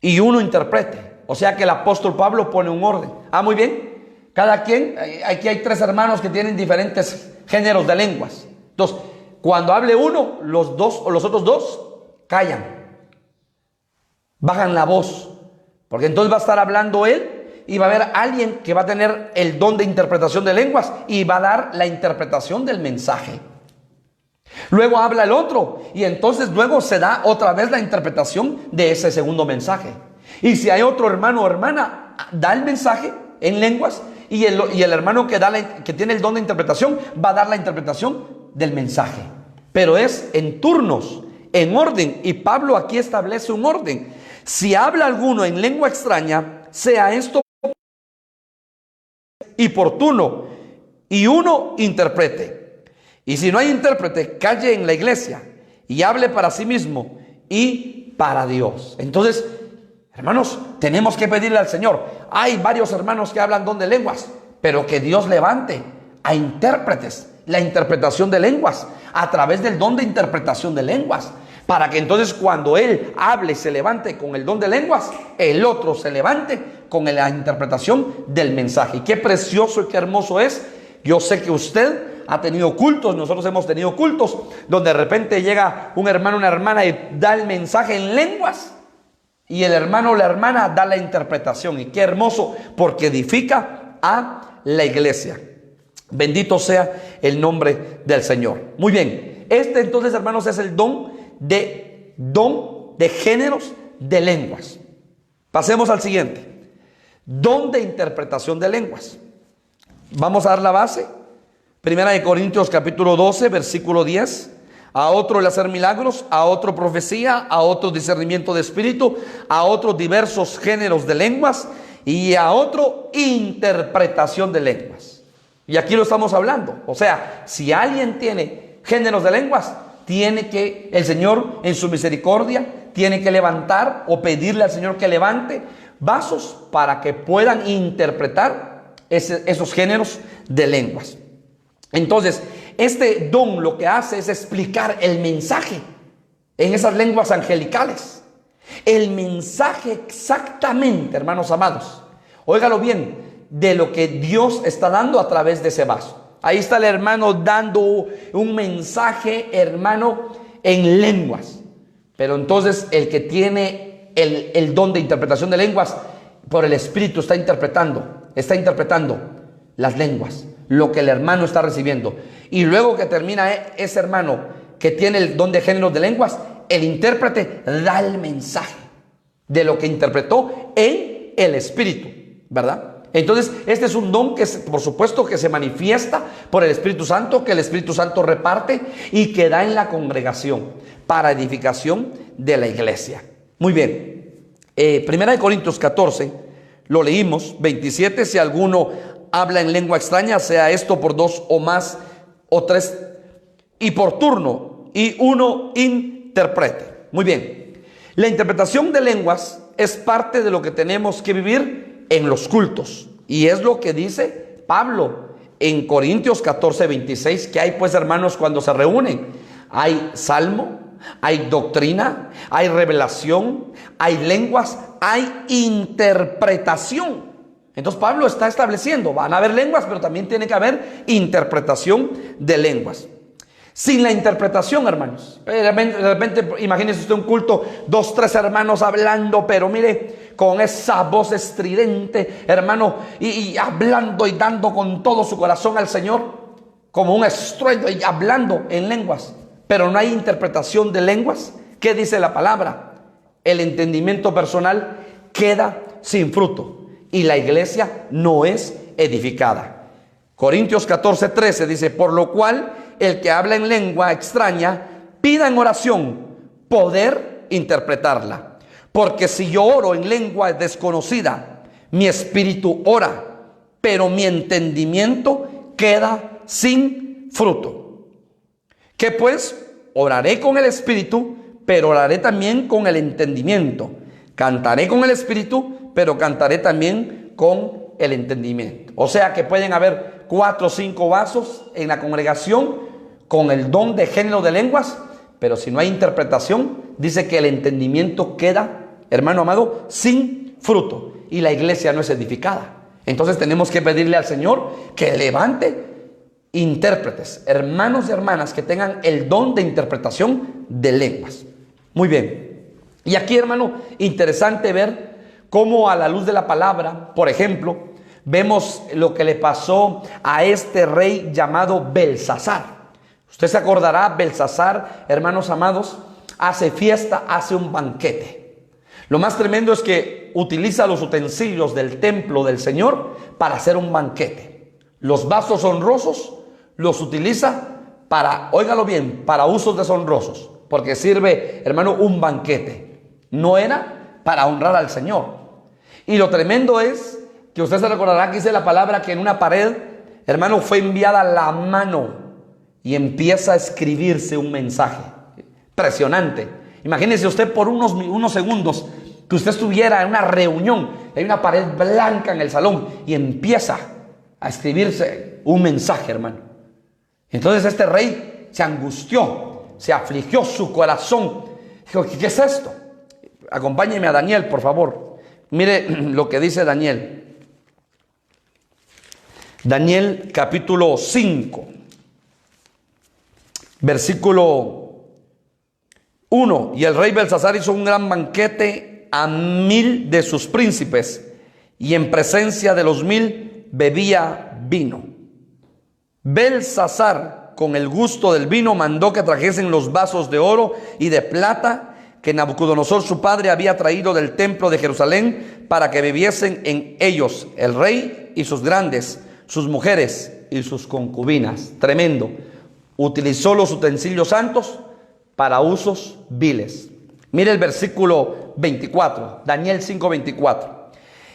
A: y uno interprete. O sea que el apóstol Pablo pone un orden. Muy bien. Cada quien, aquí hay 3 hermanos que tienen diferentes géneros de lenguas. Entonces, cuando hable uno, los otros 2 callan, bajan la voz, porque entonces va a estar hablando él y va a haber alguien que va a tener el don de interpretación de lenguas y va a dar la interpretación del mensaje. Luego habla el otro y entonces luego se da otra vez la interpretación de ese segundo mensaje. Y si hay otro hermano o hermana, da el mensaje en lenguas y el hermano que tiene el don de interpretación va a dar la interpretación del mensaje. Pero es en turnos, en orden. Y Pablo aquí establece un orden. Si habla alguno en lengua extraña, sea esto y por turno, y uno interprete. Y si no hay intérprete, calle en la iglesia y hable para sí mismo y para Dios. Entonces, hermanos, tenemos que pedirle al Señor. Hay varios hermanos que hablan don de lenguas, pero que Dios levante a intérpretes, la interpretación de lenguas, a través del don de interpretación de lenguas, para que entonces cuando él hable, se levante con el don de lenguas, el otro se levante con la interpretación del mensaje. Y qué precioso y qué hermoso es. Yo sé que usted ha tenido cultos, nosotros hemos tenido cultos, donde de repente llega un hermano, una hermana y da el mensaje en lenguas. y el hermano o la hermana da la interpretación. Y qué hermoso, porque edifica a la iglesia. Bendito sea el nombre del Señor. Muy bien, este entonces, hermanos, es el don de géneros de lenguas. Pasemos al siguiente. Don de interpretación de lenguas. Vamos a dar la base. Primera de Corintios capítulo 12, versículo 10. A otro el hacer milagros, a otro profecía, a otro discernimiento de espíritu, a otros diversos géneros de lenguas y a otro interpretación de lenguas. Y aquí lo estamos hablando. O sea, si alguien tiene géneros de lenguas, tiene que, el Señor en su misericordia, tiene que levantar o pedirle al Señor que levante vasos para que puedan interpretar esos géneros de lenguas. Entonces, este don lo que hace es explicar el mensaje en esas lenguas angelicales. El mensaje exactamente, hermanos amados. Óigalo bien, de lo que Dios está dando a través de ese vaso. Ahí está el hermano dando un mensaje, hermano, en lenguas. Pero entonces el que tiene el don de interpretación de lenguas, por el Espíritu está interpretando las lenguas, lo que el hermano está recibiendo. Y luego que termina ese hermano que tiene el don de géneros de lenguas, el intérprete da el mensaje de lo que interpretó en el Espíritu, ¿verdad? Entonces, este es un don que, por supuesto, que se manifiesta por el Espíritu Santo, que el Espíritu Santo reparte y que da en la congregación para edificación de la iglesia. Muy bien. Primera de Corintios 14, lo leímos, 27, si alguno habla en lengua extraña, sea esto por 2 o más o 3, y por turno, y uno interprete. Muy bien. La interpretación de lenguas es parte de lo que tenemos que vivir en los cultos. Y es lo que dice Pablo en Corintios 14, 26, que hay pues, hermanos, cuando se reúnen, hay salmo, hay doctrina, hay revelación, hay lenguas, hay interpretación. Entonces Pablo está estableciendo, van a haber lenguas, pero también tiene que haber interpretación de lenguas. Sin la interpretación, hermanos, de repente imagínese usted un culto, 2, 3 hermanos hablando, pero mire, con esa voz estridente, hermano, y hablando y dando con todo su corazón al Señor, como un estruendo, y hablando en lenguas, pero no hay interpretación de lenguas. ¿Qué dice la palabra? El entendimiento personal queda sin fruto y la iglesia no es edificada. Corintios 14, 13 dice: por lo cual el que habla en lengua extraña pida en oración poder interpretarla. Porque si yo oro en lengua desconocida, mi espíritu ora, pero mi entendimiento queda sin fruto. ¿Qué pues? Oraré con el espíritu, pero oraré también con el entendimiento. Cantaré con el espíritu, pero cantaré también con el entendimiento. O sea que pueden haber 4 o 5 vasos en la congregación con el don de género de lenguas, pero si no hay interpretación, dice que el entendimiento queda, hermano amado, sin fruto y la iglesia no es edificada. Entonces tenemos que pedirle al Señor que levante intérpretes, hermanos y hermanas que tengan el don de interpretación de lenguas. Muy bien. Y aquí, hermano, interesante ver cómo a la luz de la palabra, por ejemplo, vemos lo que le pasó a este rey llamado Belsasar. Usted se acordará, Belsasar, hermanos amados, hace fiesta, hace un banquete. Lo más tremendo es que utiliza los utensilios del templo del Señor para hacer un banquete. Los vasos honrosos los utiliza para, óigalo bien, para usos deshonrosos, porque sirve, hermano, un banquete. No era para honrar al Señor. Y lo tremendo es que usted se recordará que dice la palabra que en una pared, hermano, fue enviada la mano y empieza a escribirse un mensaje. Impresionante. Imagínese usted por unos segundos que usted estuviera en una reunión, hay una pared blanca en el salón y empieza a escribirse un mensaje, hermano. Entonces este rey se angustió, se afligió su corazón. Dijo: ¿qué es esto? Acompáñeme a Daniel, por favor. Mire lo que dice Daniel. Daniel capítulo 5, versículo 1. Y el rey Belsasar hizo un gran banquete a 1000 de sus príncipes, y en presencia de los 1000 bebía vino. Belsasar, con el gusto del vino, mandó que trajesen los vasos de oro y de plata que Nabucodonosor su padre había traído del templo de Jerusalén, para que bebiesen en ellos el rey y sus grandes, sus mujeres y sus concubinas. Tremendo. Utilizó los utensilios santos para usos viles. Mire el versículo 24, Daniel 5:24.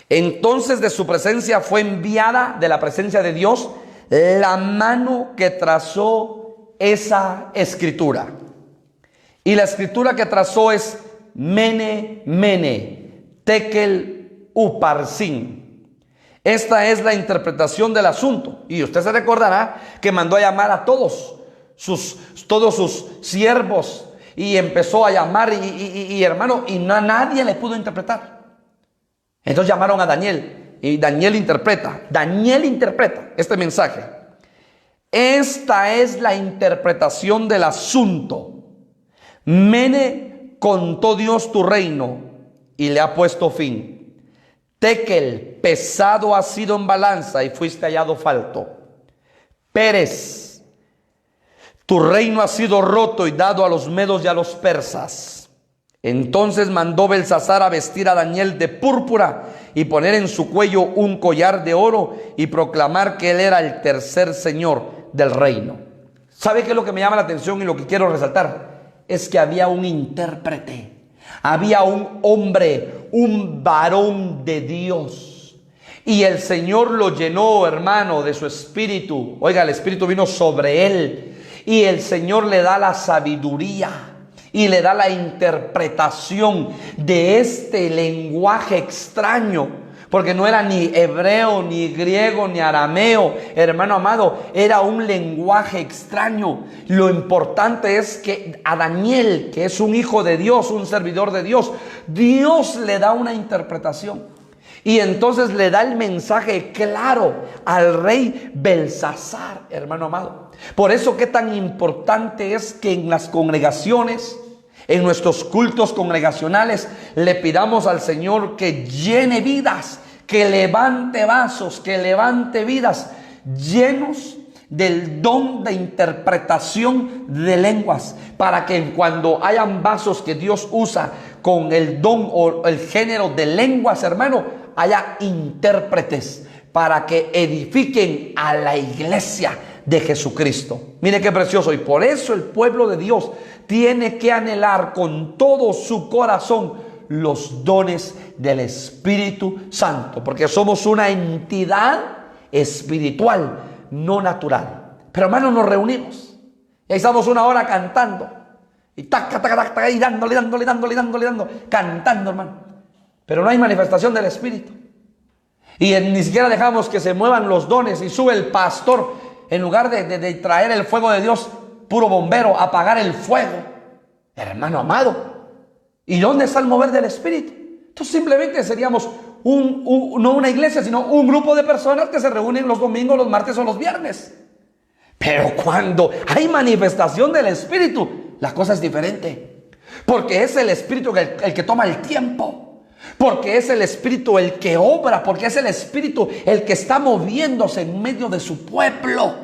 A: Entonces de su presencia fue enviada, de la presencia de Dios, la mano que trazó esa escritura. Y la escritura que trazó es Mene, Mene, Tekel, Uparsin. Esta es la interpretación del asunto. Y usted se recordará que mandó a llamar a todos sus siervos, y empezó a llamar y hermano, y nadie le pudo interpretar. Entonces llamaron a Daniel, y Daniel interpreta este mensaje. Esta es la interpretación del asunto. Mene, contó Dios tu reino y le ha puesto fin. Tekel, pesado has sido en balanza y fuiste hallado falto. Pérez, tu reino ha sido roto y dado a los medos y a los persas. Entonces mandó Belsasar a vestir a Daniel de púrpura y poner en su cuello un collar de oro y proclamar que él era el tercer señor del reino. ¿Sabe qué es lo que me llama la atención y lo que quiero resaltar? Es que había un intérprete, había un hombre, un varón de Dios. Y el Señor lo llenó, hermano, de su espíritu. Oiga, el espíritu vino sobre él. Y el Señor le da la sabiduría y le da la interpretación de este lenguaje extraño. Porque no era ni hebreo, ni griego, ni arameo, hermano amado, era un lenguaje extraño. Lo importante es que a Daniel, que es un hijo de Dios, un servidor de Dios, Dios le da una interpretación. Y entonces le da el mensaje claro al rey Belsasar, hermano amado. Por eso qué tan importante es que en las congregaciones, en nuestros cultos congregacionales, le pidamos al Señor que llene vidas, que levante vasos, que levante vidas llenos del don de interpretación de lenguas, para que cuando hayan vasos que Dios usa con el don o el género de lenguas, hermano, haya intérpretes para que edifiquen a la iglesia de Jesucristo. Mire qué precioso. Y por eso el pueblo de Dios tiene que anhelar con todo su corazón los dones del Espíritu Santo, porque somos una entidad espiritual, no natural. Pero hermanos, nos reunimos y ahí estamos una hora cantando y taca, taca, taca, taca, y dándole, cantando, hermano. Pero no hay manifestación del Espíritu. Y ni siquiera dejamos que se muevan los dones, y sube el pastor, en lugar de traer el fuego de Dios, puro bombero, apagar el fuego. Hermano amado, ¿y dónde está el mover del Espíritu? Entonces simplemente seríamos no una iglesia, sino un grupo de personas que se reúnen los domingos, los martes o los viernes. Pero cuando hay manifestación del Espíritu, la cosa es diferente. Porque es el Espíritu el que toma el tiempo. Porque es el Espíritu el que obra, porque es el Espíritu el que está moviéndose en medio de su pueblo.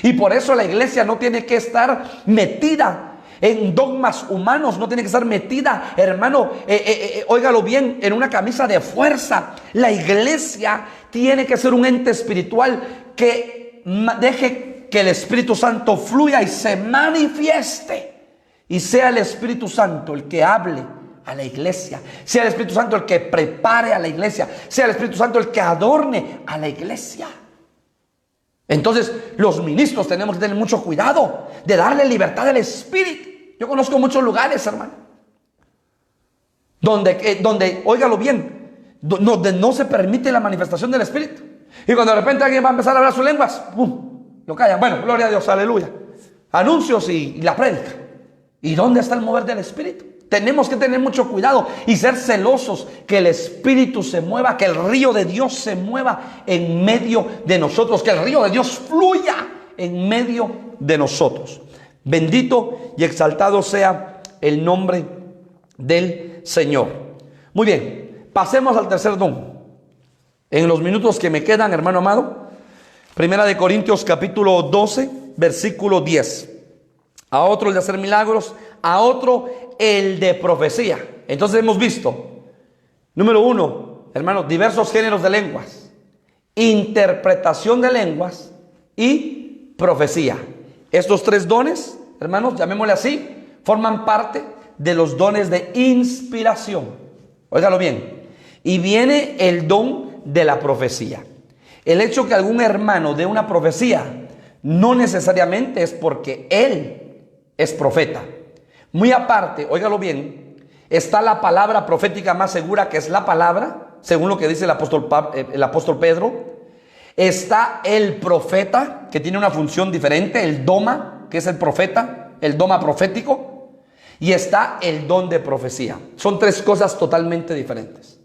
A: Y por eso la iglesia no tiene que estar metida en dogmas humanos, no tiene que estar metida, hermano, óigalo bien, en una camisa de fuerza. La iglesia tiene que ser un ente espiritual que deje que el Espíritu Santo fluya y se manifieste. Y sea el Espíritu Santo el que hable a la iglesia, sea el Espíritu Santo el que prepare a la iglesia, sea el Espíritu Santo el que adorne a la iglesia. Entonces los ministros tenemos que tener mucho cuidado de darle libertad al Espíritu. Yo conozco muchos lugares, hermano, donde óigalo bien, donde no se permite la manifestación del Espíritu. Y cuando de repente alguien va a empezar a hablar sus lenguas, ¡pum!, lo callan. Bueno, gloria a Dios, aleluya. Anuncios y la prédica. ¿Y dónde está el mover del Espíritu? Tenemos que tener mucho cuidado y ser celosos que el Espíritu se mueva, que el río de Dios se mueva en medio de nosotros, que el río de Dios fluya en medio de nosotros. Bendito y exaltado sea el nombre del Señor. Muy bien, pasemos al tercer don. En los minutos que me quedan, hermano amado, Primera de Corintios capítulo 12, versículo 10. A otro el de hacer milagros, a otro el de profecía. Entonces hemos visto, número uno, hermano, diversos géneros de lenguas, interpretación de lenguas y profecía. Estos tres dones, hermanos, llamémosle así, forman parte de los dones de inspiración. Óigalo bien. Y viene el don de la profecía. El hecho que algún hermano dé una profecía no necesariamente es porque él es profeta. Muy aparte, óigalo bien, está la palabra profética más segura, que es la palabra, según lo que dice el apóstol Pedro. Está el profeta, que tiene una función diferente, el doma, que es el profeta, el doma profético. Y está el don de profecía. Son tres cosas totalmente diferentes.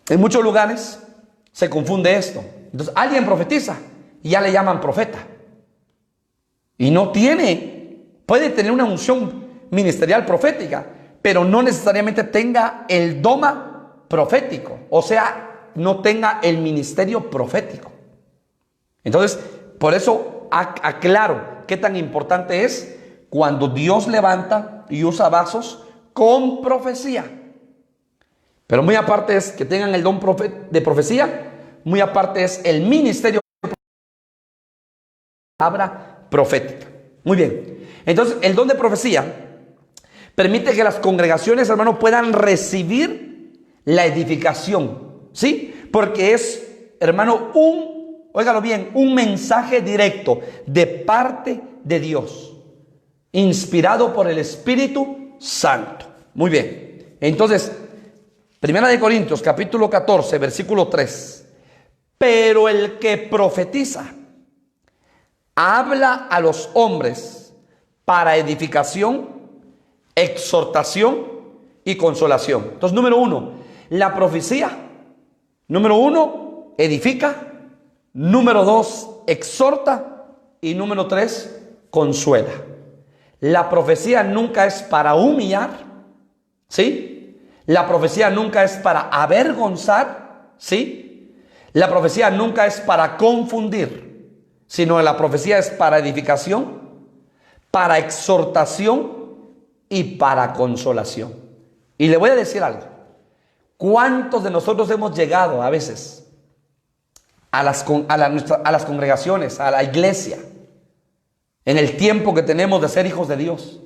A: En muchos lugares se confunde esto. Entonces alguien profetiza y ya le llaman profeta. Y no puede tener una unción ministerial profética, pero no necesariamente tenga el doma profético. O sea, no tenga el ministerio profético. Entonces, por eso aclaro qué tan importante es cuando Dios levanta y usa vasos con profecía. Pero muy aparte es que tengan el don de profecía, muy aparte es el ministerio de palabra profética. Muy bien. Entonces, el don de profecía permite que las congregaciones, hermanos, puedan recibir la edificación. ¿Sí? Porque es, hermano, óigalo bien, un mensaje directo de parte de Dios, inspirado por el Espíritu Santo. Muy bien. Entonces, Primera de Corintios, capítulo 14, versículo 3. Pero el que profetiza habla a los hombres para edificación, exhortación y consolación. Entonces, número uno, la profecía. Número uno, edifica. Número dos, exhorta. Y número tres, consuela. La profecía nunca es para humillar, ¿sí? La profecía nunca es para avergonzar, ¿sí? La profecía nunca es para confundir, sino la profecía es para edificación, para exhortación y para consolación. Y le voy a decir algo. ¿Cuántos de nosotros hemos llegado a veces a las congregaciones, a la iglesia, en el tiempo que tenemos de ser hijos de Dios?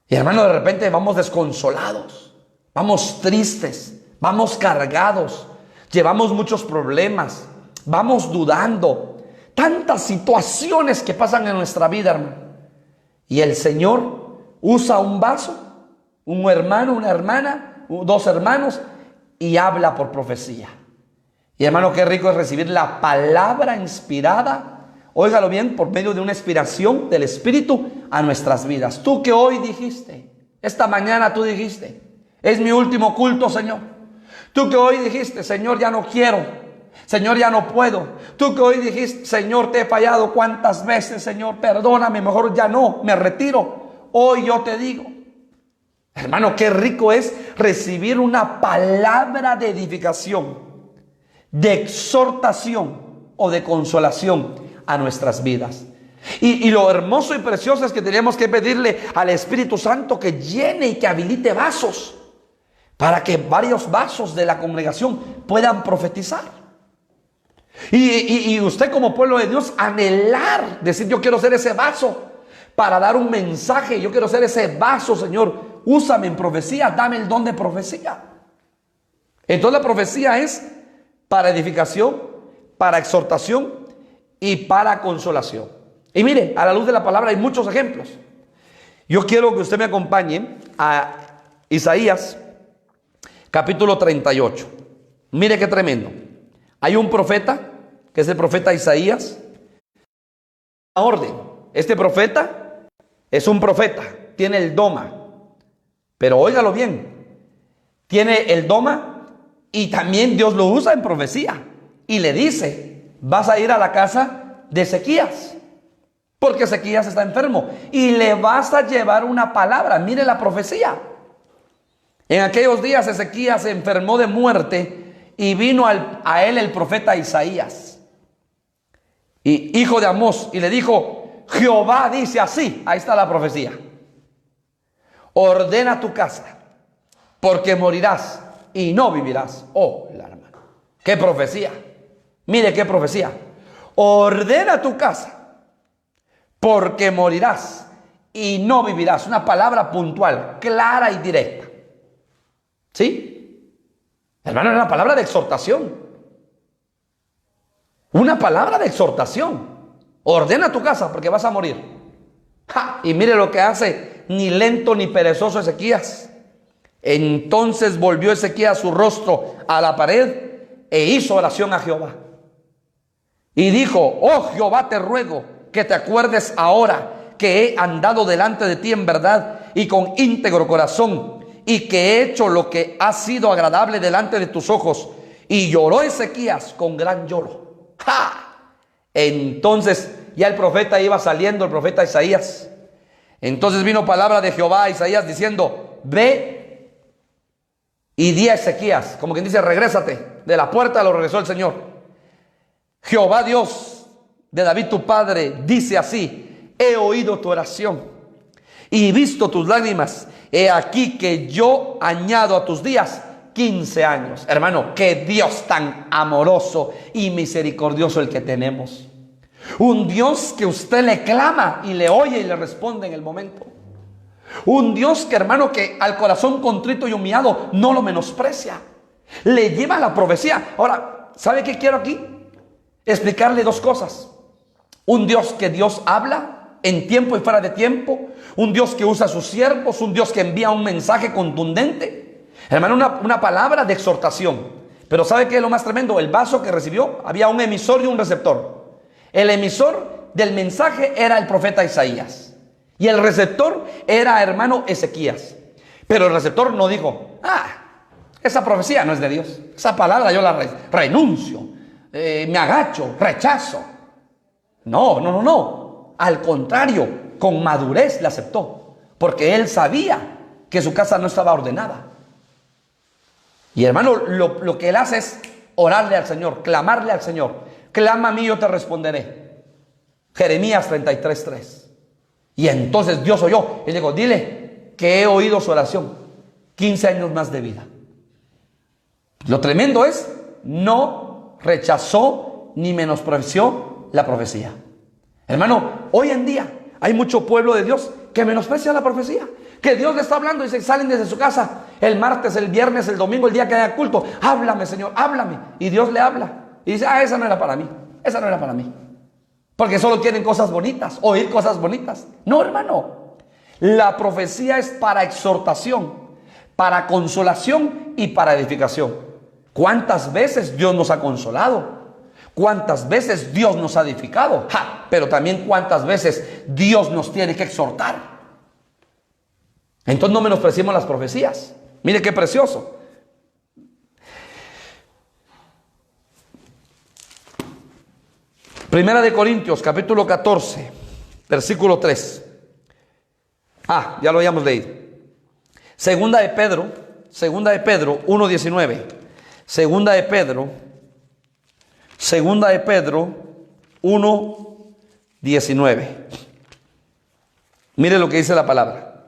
A: Y hermano, de repente vamos desconsolados. Vamos tristes, vamos cargados, llevamos muchos problemas, vamos dudando. Tantas situaciones que pasan en nuestra vida, hermano. Y el Señor usa un vaso, un hermano, una hermana, dos hermanos, y habla por profecía. Y hermano, qué rico es recibir la palabra inspirada, óigalo bien, por medio de una inspiración del Espíritu a nuestras vidas. Tú que hoy dijiste, esta mañana tú dijiste: es mi último culto, Señor. Tú que hoy dijiste: Señor, ya no quiero. Señor, ya no puedo. Tú que hoy dijiste: Señor, te he fallado cuántas veces, Señor, perdóname, mejor ya no, me retiro. Hoy yo te digo, hermano, qué rico es recibir una palabra de edificación, de exhortación o de consolación a nuestras vidas. Y lo hermoso y precioso es que tenemos que pedirle al Espíritu Santo que llene y que habilite vasos, para que varios vasos de la congregación puedan profetizar. Y usted como pueblo de Dios anhelar, decir: yo quiero ser ese vaso para dar un mensaje. Yo quiero ser ese vaso, Señor. Úsame en profecía, dame el don de profecía. Entonces la profecía es para edificación, para exhortación y para consolación. Y mire, a la luz de la palabra hay muchos ejemplos. Yo quiero que usted me acompañe a Isaías capítulo 38. Mire qué tremendo. Hay un profeta, que es el profeta Isaías. Orden. Este profeta es un profeta, tiene el doma. Pero óigalo bien, tiene el doma y también Dios lo usa en profecía. Y le dice: vas a ir a la casa de Ezequías, porque Ezequías está enfermo, y le vas a llevar una palabra. Mire la profecía. En aquellos días Ezequías se enfermó de muerte y vino a él el profeta Isaías, y hijo de Amós, y le dijo: Jehová dice así. Ahí está la profecía: ordena tu casa, porque morirás y no vivirás. Oh, la hermana, qué profecía. Mire qué profecía: ordena tu casa, porque morirás y no vivirás. Una palabra puntual, clara y directa. ¿Sí? Hermano, era una palabra de exhortación. Una palabra de exhortación. Ordena tu casa porque vas a morir. ¡Ja! Y mire lo que hace, ni lento ni perezoso Ezequías. Entonces volvió Ezequías su rostro a la pared e hizo oración a Jehová. Y dijo: oh Jehová, te ruego que te acuerdes ahora que he andado delante de ti en verdad y con íntegro corazón, y que he hecho lo que ha sido agradable delante de tus ojos. Y lloró Ezequías con gran lloro. ¡Ja! Entonces ya el profeta iba saliendo, el profeta Isaías. Entonces vino palabra de Jehová a Isaías diciendo: ve y di a Ezequías, como quien dice, regrésate. De la puerta lo regresó el Señor. Jehová Dios de David tu padre dice así: he oído tu oración y visto tus lágrimas. He aquí que yo añado a tus días 15 años. Hermano, qué Dios tan amoroso y misericordioso el que tenemos. Un Dios que usted le clama y le oye y le responde en el momento. Un Dios que, hermano, que al corazón contrito y humillado no lo menosprecia. Le lleva la profecía. Ahora, ¿sabe qué quiero aquí? Explicarle dos cosas. Un Dios que Dios habla en tiempo y fuera de tiempo. Un Dios que usa a sus siervos. Un Dios que envía un mensaje contundente. Hermano, una palabra de exhortación. Pero ¿sabe qué es lo más tremendo? El vaso que recibió, había un emisor y un receptor. El emisor del mensaje era el profeta Isaías. Y el receptor era, hermano, Ezequías. Pero el receptor no dijo: esa profecía no es de Dios. Esa palabra yo la renuncio. Me agacho, rechazo. No. Al contrario, con madurez la aceptó. Porque él sabía que su casa no estaba ordenada. Y hermano, lo que él hace es orarle al Señor, clamarle al Señor. Clama a mí, yo te responderé. Jeremías 33:3. Y entonces Dios oyó y le dijo: dile que he oído su oración. 15 años más de vida. Lo tremendo es, no rechazó ni menospreció la profecía. Hermano, hoy en día hay mucho pueblo de Dios que menosprecia la profecía. Que Dios le está hablando y se salen desde su casa el martes, el viernes, el domingo, el día que haya culto. Háblame, Señor, háblame. Y Dios le habla. Y dice: esa no era para mí. Esa no era para mí. Porque solo quieren cosas bonitas, oír cosas bonitas. No, hermano. La profecía es para exhortación, para consolación y para edificación. ¿Cuántas veces Dios nos ha consolado? ¿Cuántas veces Dios nos ha edificado? Pero también cuántas veces Dios nos tiene que exhortar. Entonces no menospreciemos las profecías. Mire qué precioso. Primera de Corintios, capítulo 14, versículo 3. Ya lo habíamos leído. Segunda de Pedro 1:19. Segunda de Pedro 1:19. Mire lo que dice la palabra.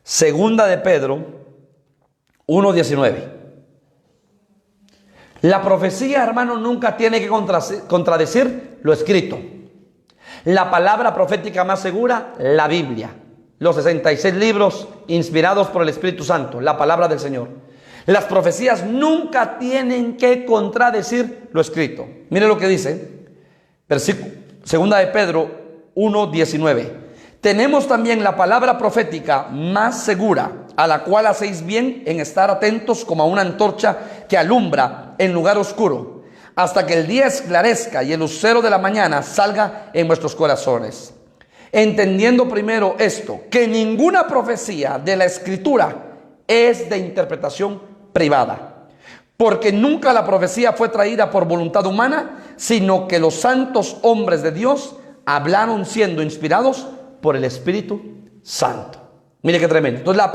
A: Segunda de Pedro 1:19. La profecía, hermano, nunca tiene que contradecir lo escrito. La palabra profética más segura, la Biblia. Los 66 libros inspirados por el Espíritu Santo, la palabra del Señor. Las profecías nunca tienen que contradecir lo escrito. Mire lo que dice, segunda de Pedro 1:19. Tenemos también la palabra profética más segura, a la cual hacéis bien en estar atentos como a una antorcha que alumbra en lugar oscuro, hasta que el día esclarezca y el lucero de la mañana salga en vuestros corazones. Entendiendo primero esto, que ninguna profecía de la Escritura es de interpretación privada, porque nunca la profecía fue traída por voluntad humana, sino que los santos hombres de Dios hablaron siendo inspirados por el Espíritu Santo. Mire qué tremendo. Entonces la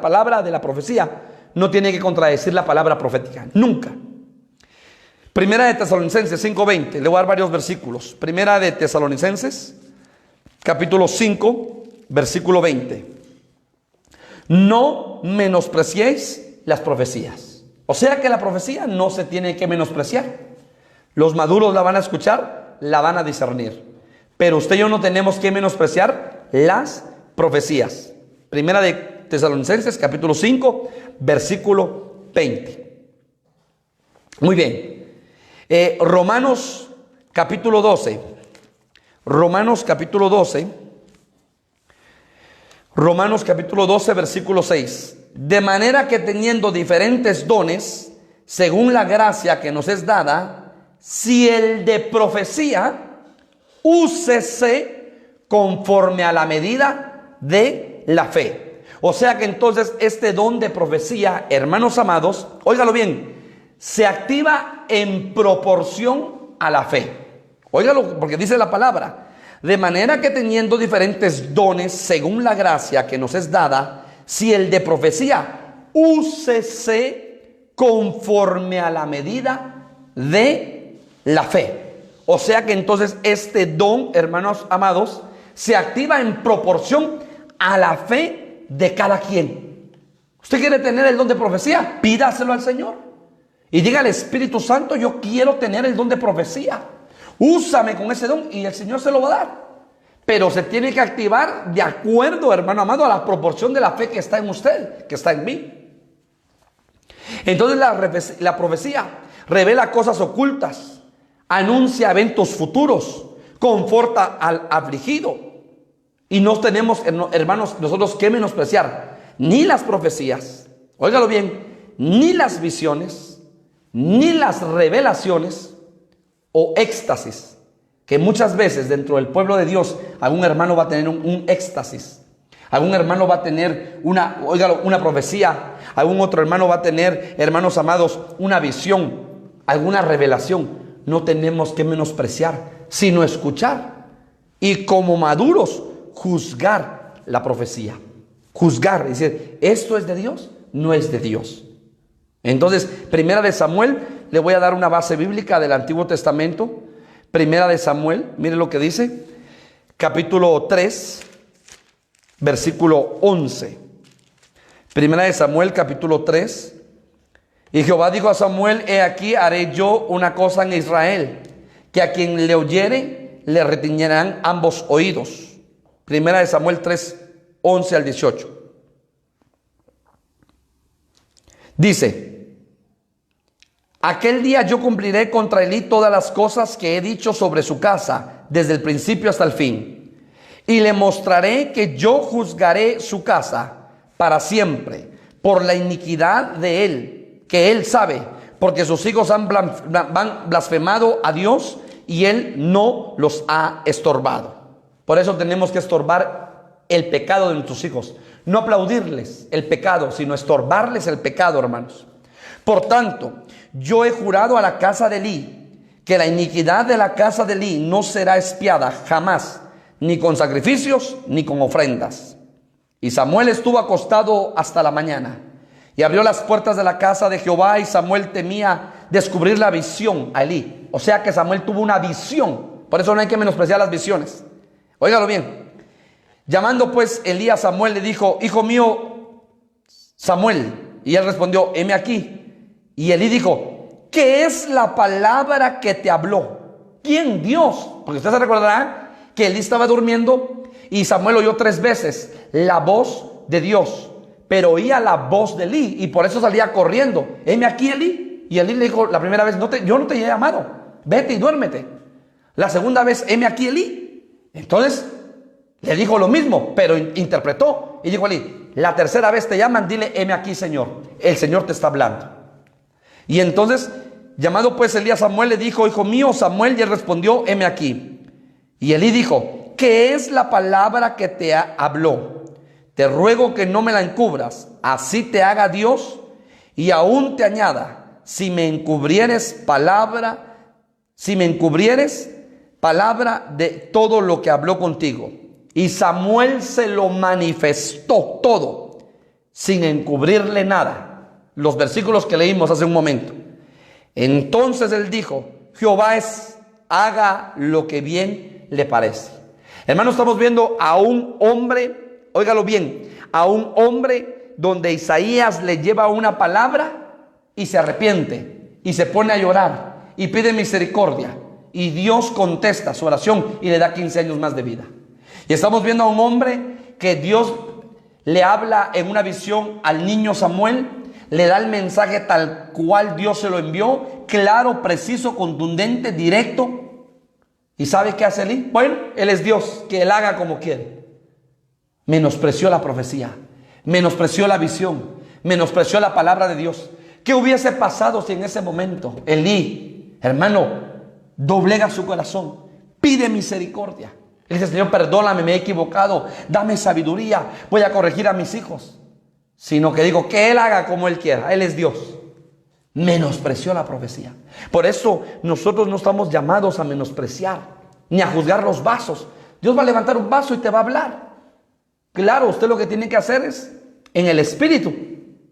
A: palabra de la profecía no tiene que contradecir la palabra profética, nunca. Primera de Tesalonicenses 5:20, le voy a dar varios versículos. Primera de Tesalonicenses, capítulo 5, versículo 20. No menospreciéis las profecías. O sea que la profecía no se tiene que menospreciar. Los maduros la van a escuchar, la van a discernir. Pero usted y yo no tenemos que menospreciar las profecías. Primera de Tesalonicenses, capítulo 5, versículo 20. Muy bien. Romanos, capítulo 12. Romanos, capítulo 12. Romanos, capítulo 12, versículo 6. De manera que teniendo diferentes dones, según la gracia que nos es dada, si el de profecía, úsese conforme a la medida de la fe. O sea que entonces este don de profecía, hermanos amados, óigalo bien, se activa en proporción a la fe. Óigalo, porque dice la palabra. De manera que teniendo diferentes dones según la gracia que nos es dada, si el de profecía, úsese conforme a la medida de la fe. O sea que entonces este don, hermanos amados, se activa en proporción a la fe de cada quien. ¿Usted quiere tener el don de profecía? Pídaselo al Señor. Y diga al Espíritu Santo, yo quiero tener el don de profecía. Úsame con ese don y el Señor se lo va a dar. Pero se tiene que activar de acuerdo, hermano amado, a la proporción de la fe que está en usted, que está en mí. Entonces la profecía revela cosas ocultas, anuncia eventos futuros, conforta al afligido. Y no tenemos, hermanos, nosotros que menospreciar ni las profecías, óigalo bien, ni las visiones, ni las revelaciones o éxtasis, que muchas veces dentro del pueblo de Dios algún hermano va a tener un éxtasis, algún hermano va a tener una profecía, algún otro hermano va a tener, hermanos amados, una visión, alguna revelación. No tenemos que menospreciar, sino escuchar y como maduros juzgar la profecía, juzgar, es decir, ¿esto es de Dios? No es de Dios. Entonces, Primera de Samuel, le voy a dar una base bíblica del Antiguo Testamento. Primera de Samuel, mire lo que dice, capítulo 3, versículo 11. Primera de Samuel, capítulo 3. Y Jehová dijo a Samuel, he aquí haré yo una cosa en Israel, que a quien le oyere le retiñerán ambos oídos. Primera de Samuel 3, 11 al 18. Dice, aquel día yo cumpliré contra Elí todas las cosas que he dicho sobre su casa, desde el principio hasta el fin. Y le mostraré que yo juzgaré su casa para siempre, por la iniquidad de él, que él sabe, porque sus hijos han blasfemado a Dios y él no los ha estorbado. Por eso tenemos que estorbar el pecado de nuestros hijos. No aplaudirles el pecado, sino estorbarles el pecado, hermanos. Por tanto, yo he jurado a la casa de Elí que la iniquidad de la casa de Elí no será expiada jamás, ni con sacrificios ni con ofrendas. Y Samuel estuvo acostado hasta la mañana y abrió las puertas de la casa de Jehová, y Samuel temía descubrir la visión a Elí. O sea que Samuel tuvo una visión. Por eso no hay que menospreciar las visiones. Óigalo bien. Llamando pues Elí a Samuel, le dijo, hijo mío Samuel. Y él respondió, heme aquí. Y Elí dijo, ¿qué es la palabra que te habló? ¿Quién? Dios. Porque usted se recordará que Elí estaba durmiendo y Samuel oyó 3 veces la voz de Dios, pero oía la voz de Elí y por eso salía corriendo. Heme aquí, Elí. Y Elí le dijo la primera vez, yo no te he llamado, vete y duérmete. La segunda vez, heme aquí, Elí. Entonces le dijo lo mismo, pero interpretó y dijo Elí, la tercera vez te llaman, dile, heme aquí, Señor. El Señor te está hablando. Y entonces, llamado pues Elí a Samuel, le dijo, hijo mío Samuel, y él respondió, heme aquí. Y Elí dijo, ¿qué es la palabra que te habló? Te ruego que no me la encubras, así te haga Dios y aún te añada, si me encubrieres palabra de todo lo que habló contigo. Y Samuel se lo manifestó todo, sin encubrirle nada. Los versículos que leímos hace un momento. Entonces él dijo, Jehová es, haga lo que bien le parece. Hermanos, estamos viendo a un hombre, óigalo bien, a un hombre donde Isaías le lleva una palabra y se arrepiente y se pone a llorar y pide misericordia. Y Dios contesta su oración y le da 15 años más de vida. Y estamos viendo a un hombre que Dios le habla en una visión al niño Samuel, le da el mensaje tal cual Dios se lo envió, claro, preciso, contundente, directo. ¿Y sabe qué hace Elí? Bueno, él es Dios, que él haga como quiere. Menospreció la profecía, menospreció la visión, menospreció la palabra de Dios. ¿Qué hubiese pasado si en ese momento Elí, hermano, doblega su corazón, pide misericordia? Él dice, Señor, perdóname, me he equivocado, dame sabiduría, voy a corregir a mis hijos. Sino que digo, que Él haga como Él quiera, Él es Dios. Menospreció la profecía. Por eso nosotros no estamos llamados a menospreciar, ni a juzgar los vasos. Dios va a levantar un vaso y te va a hablar. Claro, usted lo que tiene que hacer es, en el Espíritu,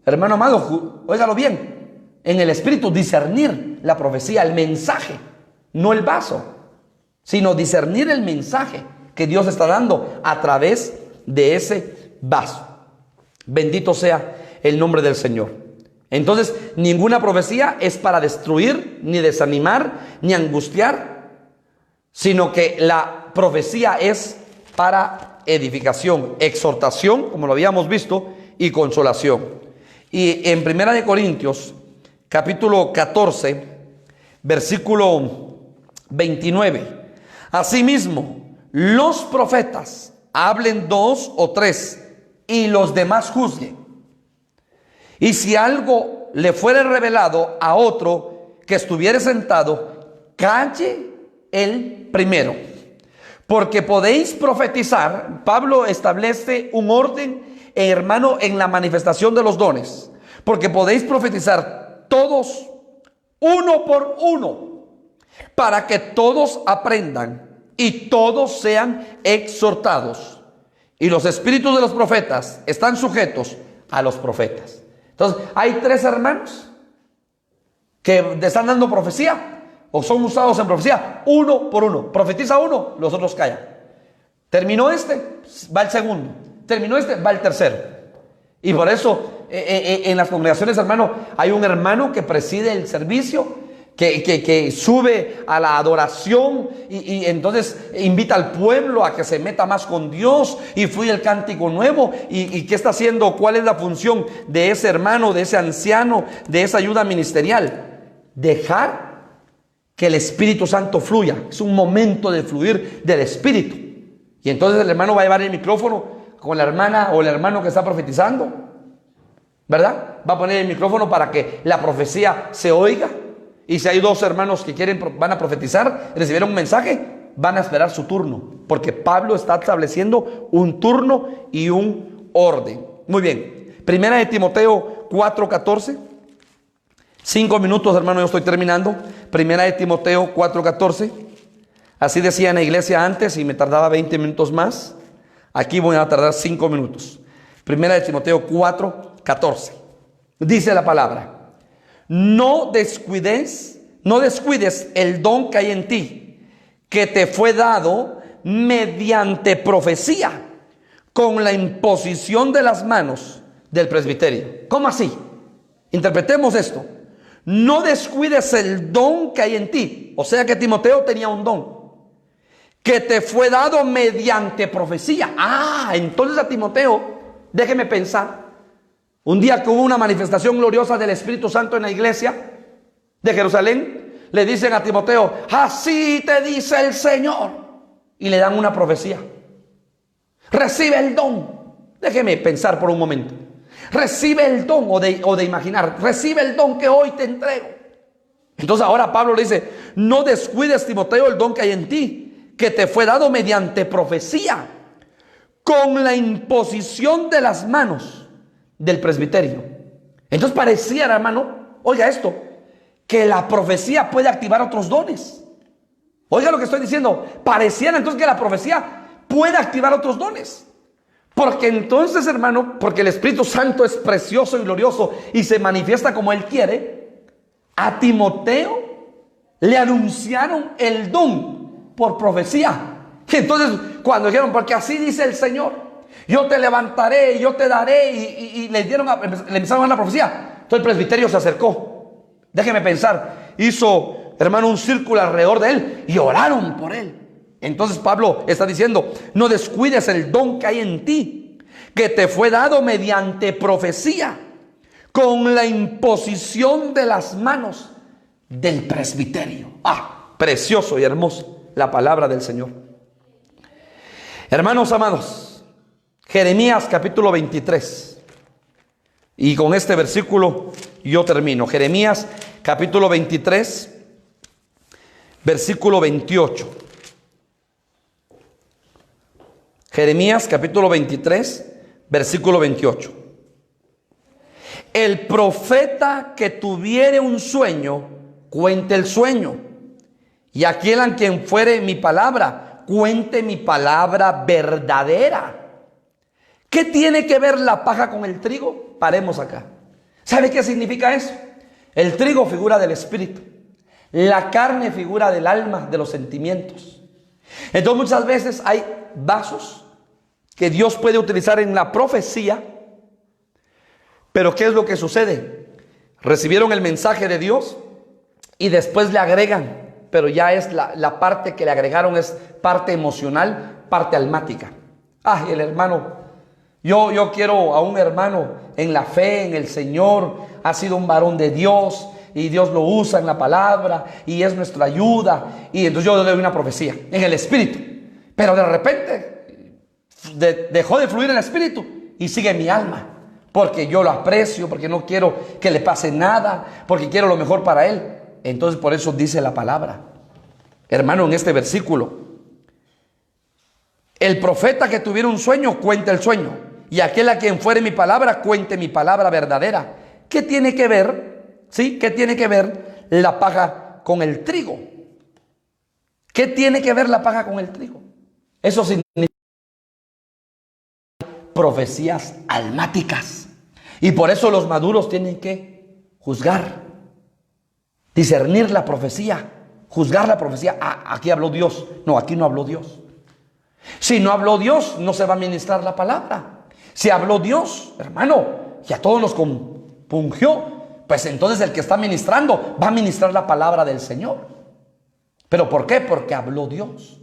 A: hermano amado, óigalo bien, en el Espíritu discernir la profecía, el mensaje, no el vaso, sino discernir el mensaje que Dios está dando a través de ese vaso. Bendito sea el nombre del Señor. Entonces, ninguna profecía es para destruir, ni desanimar, ni angustiar, sino que la profecía es para edificación, exhortación, como lo habíamos visto, y consolación. Y en 1 Corintios, capítulo 14, versículo 29. Asimismo, los profetas hablen 2 o 3 y los demás juzguen. Y si algo le fuere revelado a otro que estuviere sentado, calle el primero. Porque podéis profetizar. Pablo establece un orden, hermano, en la manifestación de los dones. Porque podéis profetizar todos, uno por uno, para que todos aprendan y todos sean exhortados. Y los espíritus de los profetas están sujetos a los profetas. Entonces, hay 3 hermanos que están dando profecía o son usados en profecía, uno por uno. Profetiza uno, los otros callan. Terminó este, va el segundo. Terminó este, va el tercero. Y por eso en las congregaciones, hermano, hay un hermano que preside el servicio, que sube a la adoración y entonces invita al pueblo a que se meta más con Dios y fluye el cántico nuevo. ¿Y qué está haciendo? ¿Cuál es la función de ese hermano, de ese anciano, de esa ayuda ministerial? Dejar que el Espíritu Santo fluya. Es un momento de fluir del Espíritu. Y entonces el hermano va a llevar el micrófono con la hermana o el hermano que está profetizando, ¿verdad? Va a poner el micrófono para que la profecía se oiga. Y si hay 2 hermanos que van a profetizar, recibieron un mensaje, van a esperar su turno. Porque Pablo está estableciendo un turno y un orden. Muy bien. Primera de Timoteo 4:14. 5 minutos, hermano, yo estoy terminando. Primera de Timoteo 4:14. Así decía en la iglesia antes y me tardaba 20 minutos más. Aquí voy a tardar 5 minutos. Primera de Timoteo 4:14. Dice la palabra: no descuides el don que hay en ti, que te fue dado mediante profecía, con la imposición de las manos del presbiterio. ¿Cómo así? Interpretemos esto. No descuides el don que hay en ti. O sea que Timoteo tenía un don que te fue dado mediante profecía. Entonces a Timoteo, déjeme pensar, un día que hubo una manifestación gloriosa del Espíritu Santo en la iglesia de Jerusalén, le dicen a Timoteo: así te dice el Señor, y le dan una profecía. Recibe el don. Déjeme pensar por un momento. Recibe el don, o de imaginar, recibe el don que hoy te entrego. Entonces ahora Pablo le dice: no descuides, Timoteo, el don que hay en ti, que te fue dado mediante profecía, con la imposición de las manos del presbiterio. Entonces pareciera, hermano, oiga esto, que la profecía puede activar otros dones. Oiga lo que estoy diciendo. Pareciera entonces que la profecía puede activar otros dones. Porque entonces, hermano, porque el Espíritu Santo es precioso y glorioso y se manifiesta como Él quiere, a Timoteo le anunciaron el don por profecía. Y entonces, cuando dijeron, porque así dice el Señor, yo te levantaré, yo te daré, y le empezaron a dar la profecía. Entonces el presbiterio se acercó. Déjeme pensar, hizo, hermano, un círculo alrededor de él y oraron por él. Entonces Pablo está diciendo, no descuides el don que hay en ti, que te fue dado mediante profecía, con la imposición de las manos del presbiterio. Precioso y hermoso la palabra del Señor. Hermanos amados, Jeremías capítulo 23. Y con este versículo yo termino. Jeremías capítulo 23, versículo 28. Jeremías capítulo 23, versículo 28. El profeta que tuviere un sueño, cuente el sueño. Y aquel a quien fuere mi palabra, cuente mi palabra verdadera. ¿Qué tiene que ver la paja con el trigo? Paremos acá. ¿Sabe qué significa eso? El trigo figura del espíritu. La carne figura del alma, de los sentimientos. Entonces muchas veces hay vasos que Dios puede utilizar en la profecía. Pero ¿qué es lo que sucede? Recibieron el mensaje de Dios y después le agregan. Pero ya es la parte que le agregaron es parte emocional, parte almática. El hermano, yo quiero a un hermano en la fe, en el Señor, ha sido un varón de Dios y Dios lo usa en la palabra y es nuestra ayuda. Y entonces yo le doy una profecía en el espíritu. Pero de repente dejó de fluir el espíritu y sigue mi alma. Porque yo lo aprecio, porque no quiero que le pase nada, porque quiero lo mejor para él. Entonces por eso dice la palabra, hermano, en este versículo, el profeta que tuviera un sueño, cuente el sueño, y aquel a quien fuere mi palabra, cuente mi palabra verdadera. ¿Qué tiene que ver? ¿Sí? ¿Qué tiene que ver la paja con el trigo? ¿Qué tiene que ver la paja con el trigo? Eso significa profecías almáticas. Y por eso los maduros tienen que juzgar, discernir la profecía, juzgar la profecía. Aquí habló Dios. No, aquí no habló Dios. Si no habló Dios, no se va a ministrar la palabra. Si habló Dios, hermano, y a todos nos compungió, pues entonces el que está ministrando va a ministrar la palabra del Señor. ¿Pero por qué? Porque habló Dios.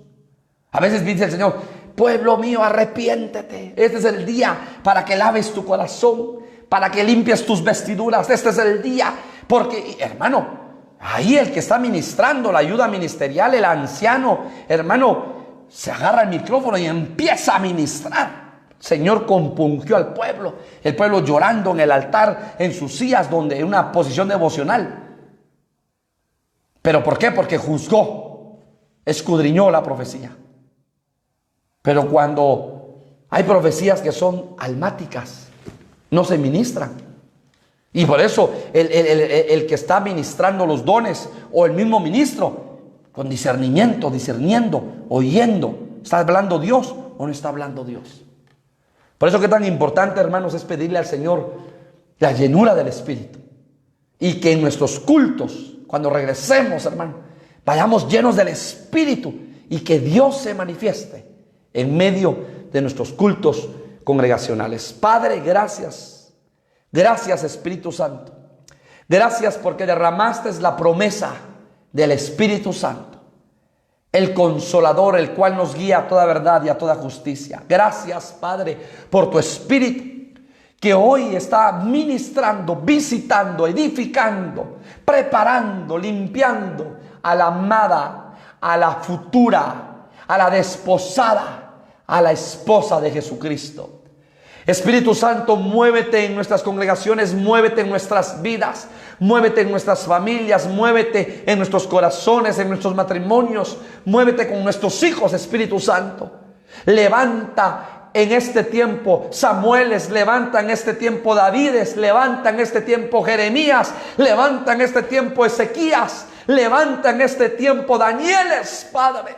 A: A veces dice el Señor, pueblo mío, arrepiéntete. Este es el día para que laves tu corazón, para que limpies tus vestiduras. Este es el día, porque, hermano, ahí el que está ministrando la ayuda ministerial, el anciano, hermano, se agarra el micrófono y empieza a ministrar. El Señor compungió al pueblo, el pueblo llorando en el altar, en sus sillas, donde en una posición devocional. ¿Pero por qué? Porque juzgó, escudriñó la profecía. Pero cuando hay profecías que son almáticas, no se ministran. Y por eso el que está ministrando los dones, o el mismo ministro, con discernimiento, discerniendo, oyendo, ¿está hablando Dios o no está hablando Dios? Por eso que tan importante, hermanos, es pedirle al Señor la llenura del Espíritu. Y que en nuestros cultos, cuando regresemos, hermano, vayamos llenos del Espíritu y que Dios se manifieste en medio de nuestros cultos congregacionales. Padre, gracias. Gracias, Espíritu Santo. Gracias porque derramaste la promesa del Espíritu Santo, el Consolador, el cual nos guía a toda verdad y a toda justicia. Gracias, Padre, por tu Espíritu que hoy está ministrando, visitando, edificando, preparando, limpiando a la amada, a la futura, a la desposada, a la esposa de Jesucristo. Espíritu Santo, muévete en nuestras congregaciones, muévete en nuestras vidas, muévete en nuestras familias, muévete en nuestros corazones, en nuestros matrimonios, muévete con nuestros hijos, Espíritu Santo. Levanta en este tiempo Samueles, levanta en este tiempo Davides, levanta en este tiempo Jeremías, levanta en este tiempo Ezequías, levanta en este tiempo Danieles, Padre.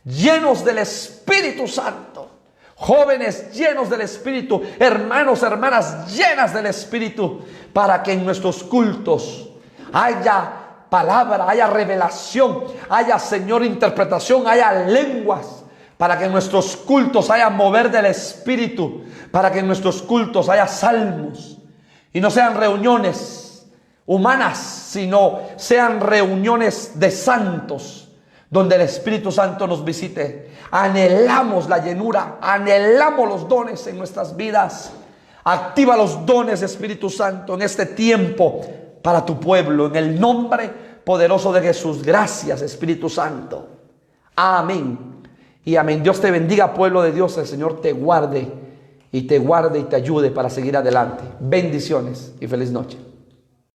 A: llenos del Espíritu Santo. Jóvenes llenos del Espíritu, hermanos, hermanas llenas del Espíritu, para que en nuestros cultos haya palabra, haya revelación, haya, Señor, interpretación, haya lenguas, para que en nuestros cultos haya mover del Espíritu, para que en nuestros cultos haya salmos, y no sean reuniones humanas, sino sean reuniones de santos, donde el Espíritu Santo nos visite. Anhelamos la llenura, anhelamos los dones en nuestras vidas. Activa los dones, Espíritu Santo, en este tiempo para tu pueblo, en el nombre poderoso de Jesús. Gracias, Espíritu Santo. Amén y amén. Dios te bendiga, pueblo de Dios. El Señor te guarde y te ayude para seguir adelante. Bendiciones y feliz noche.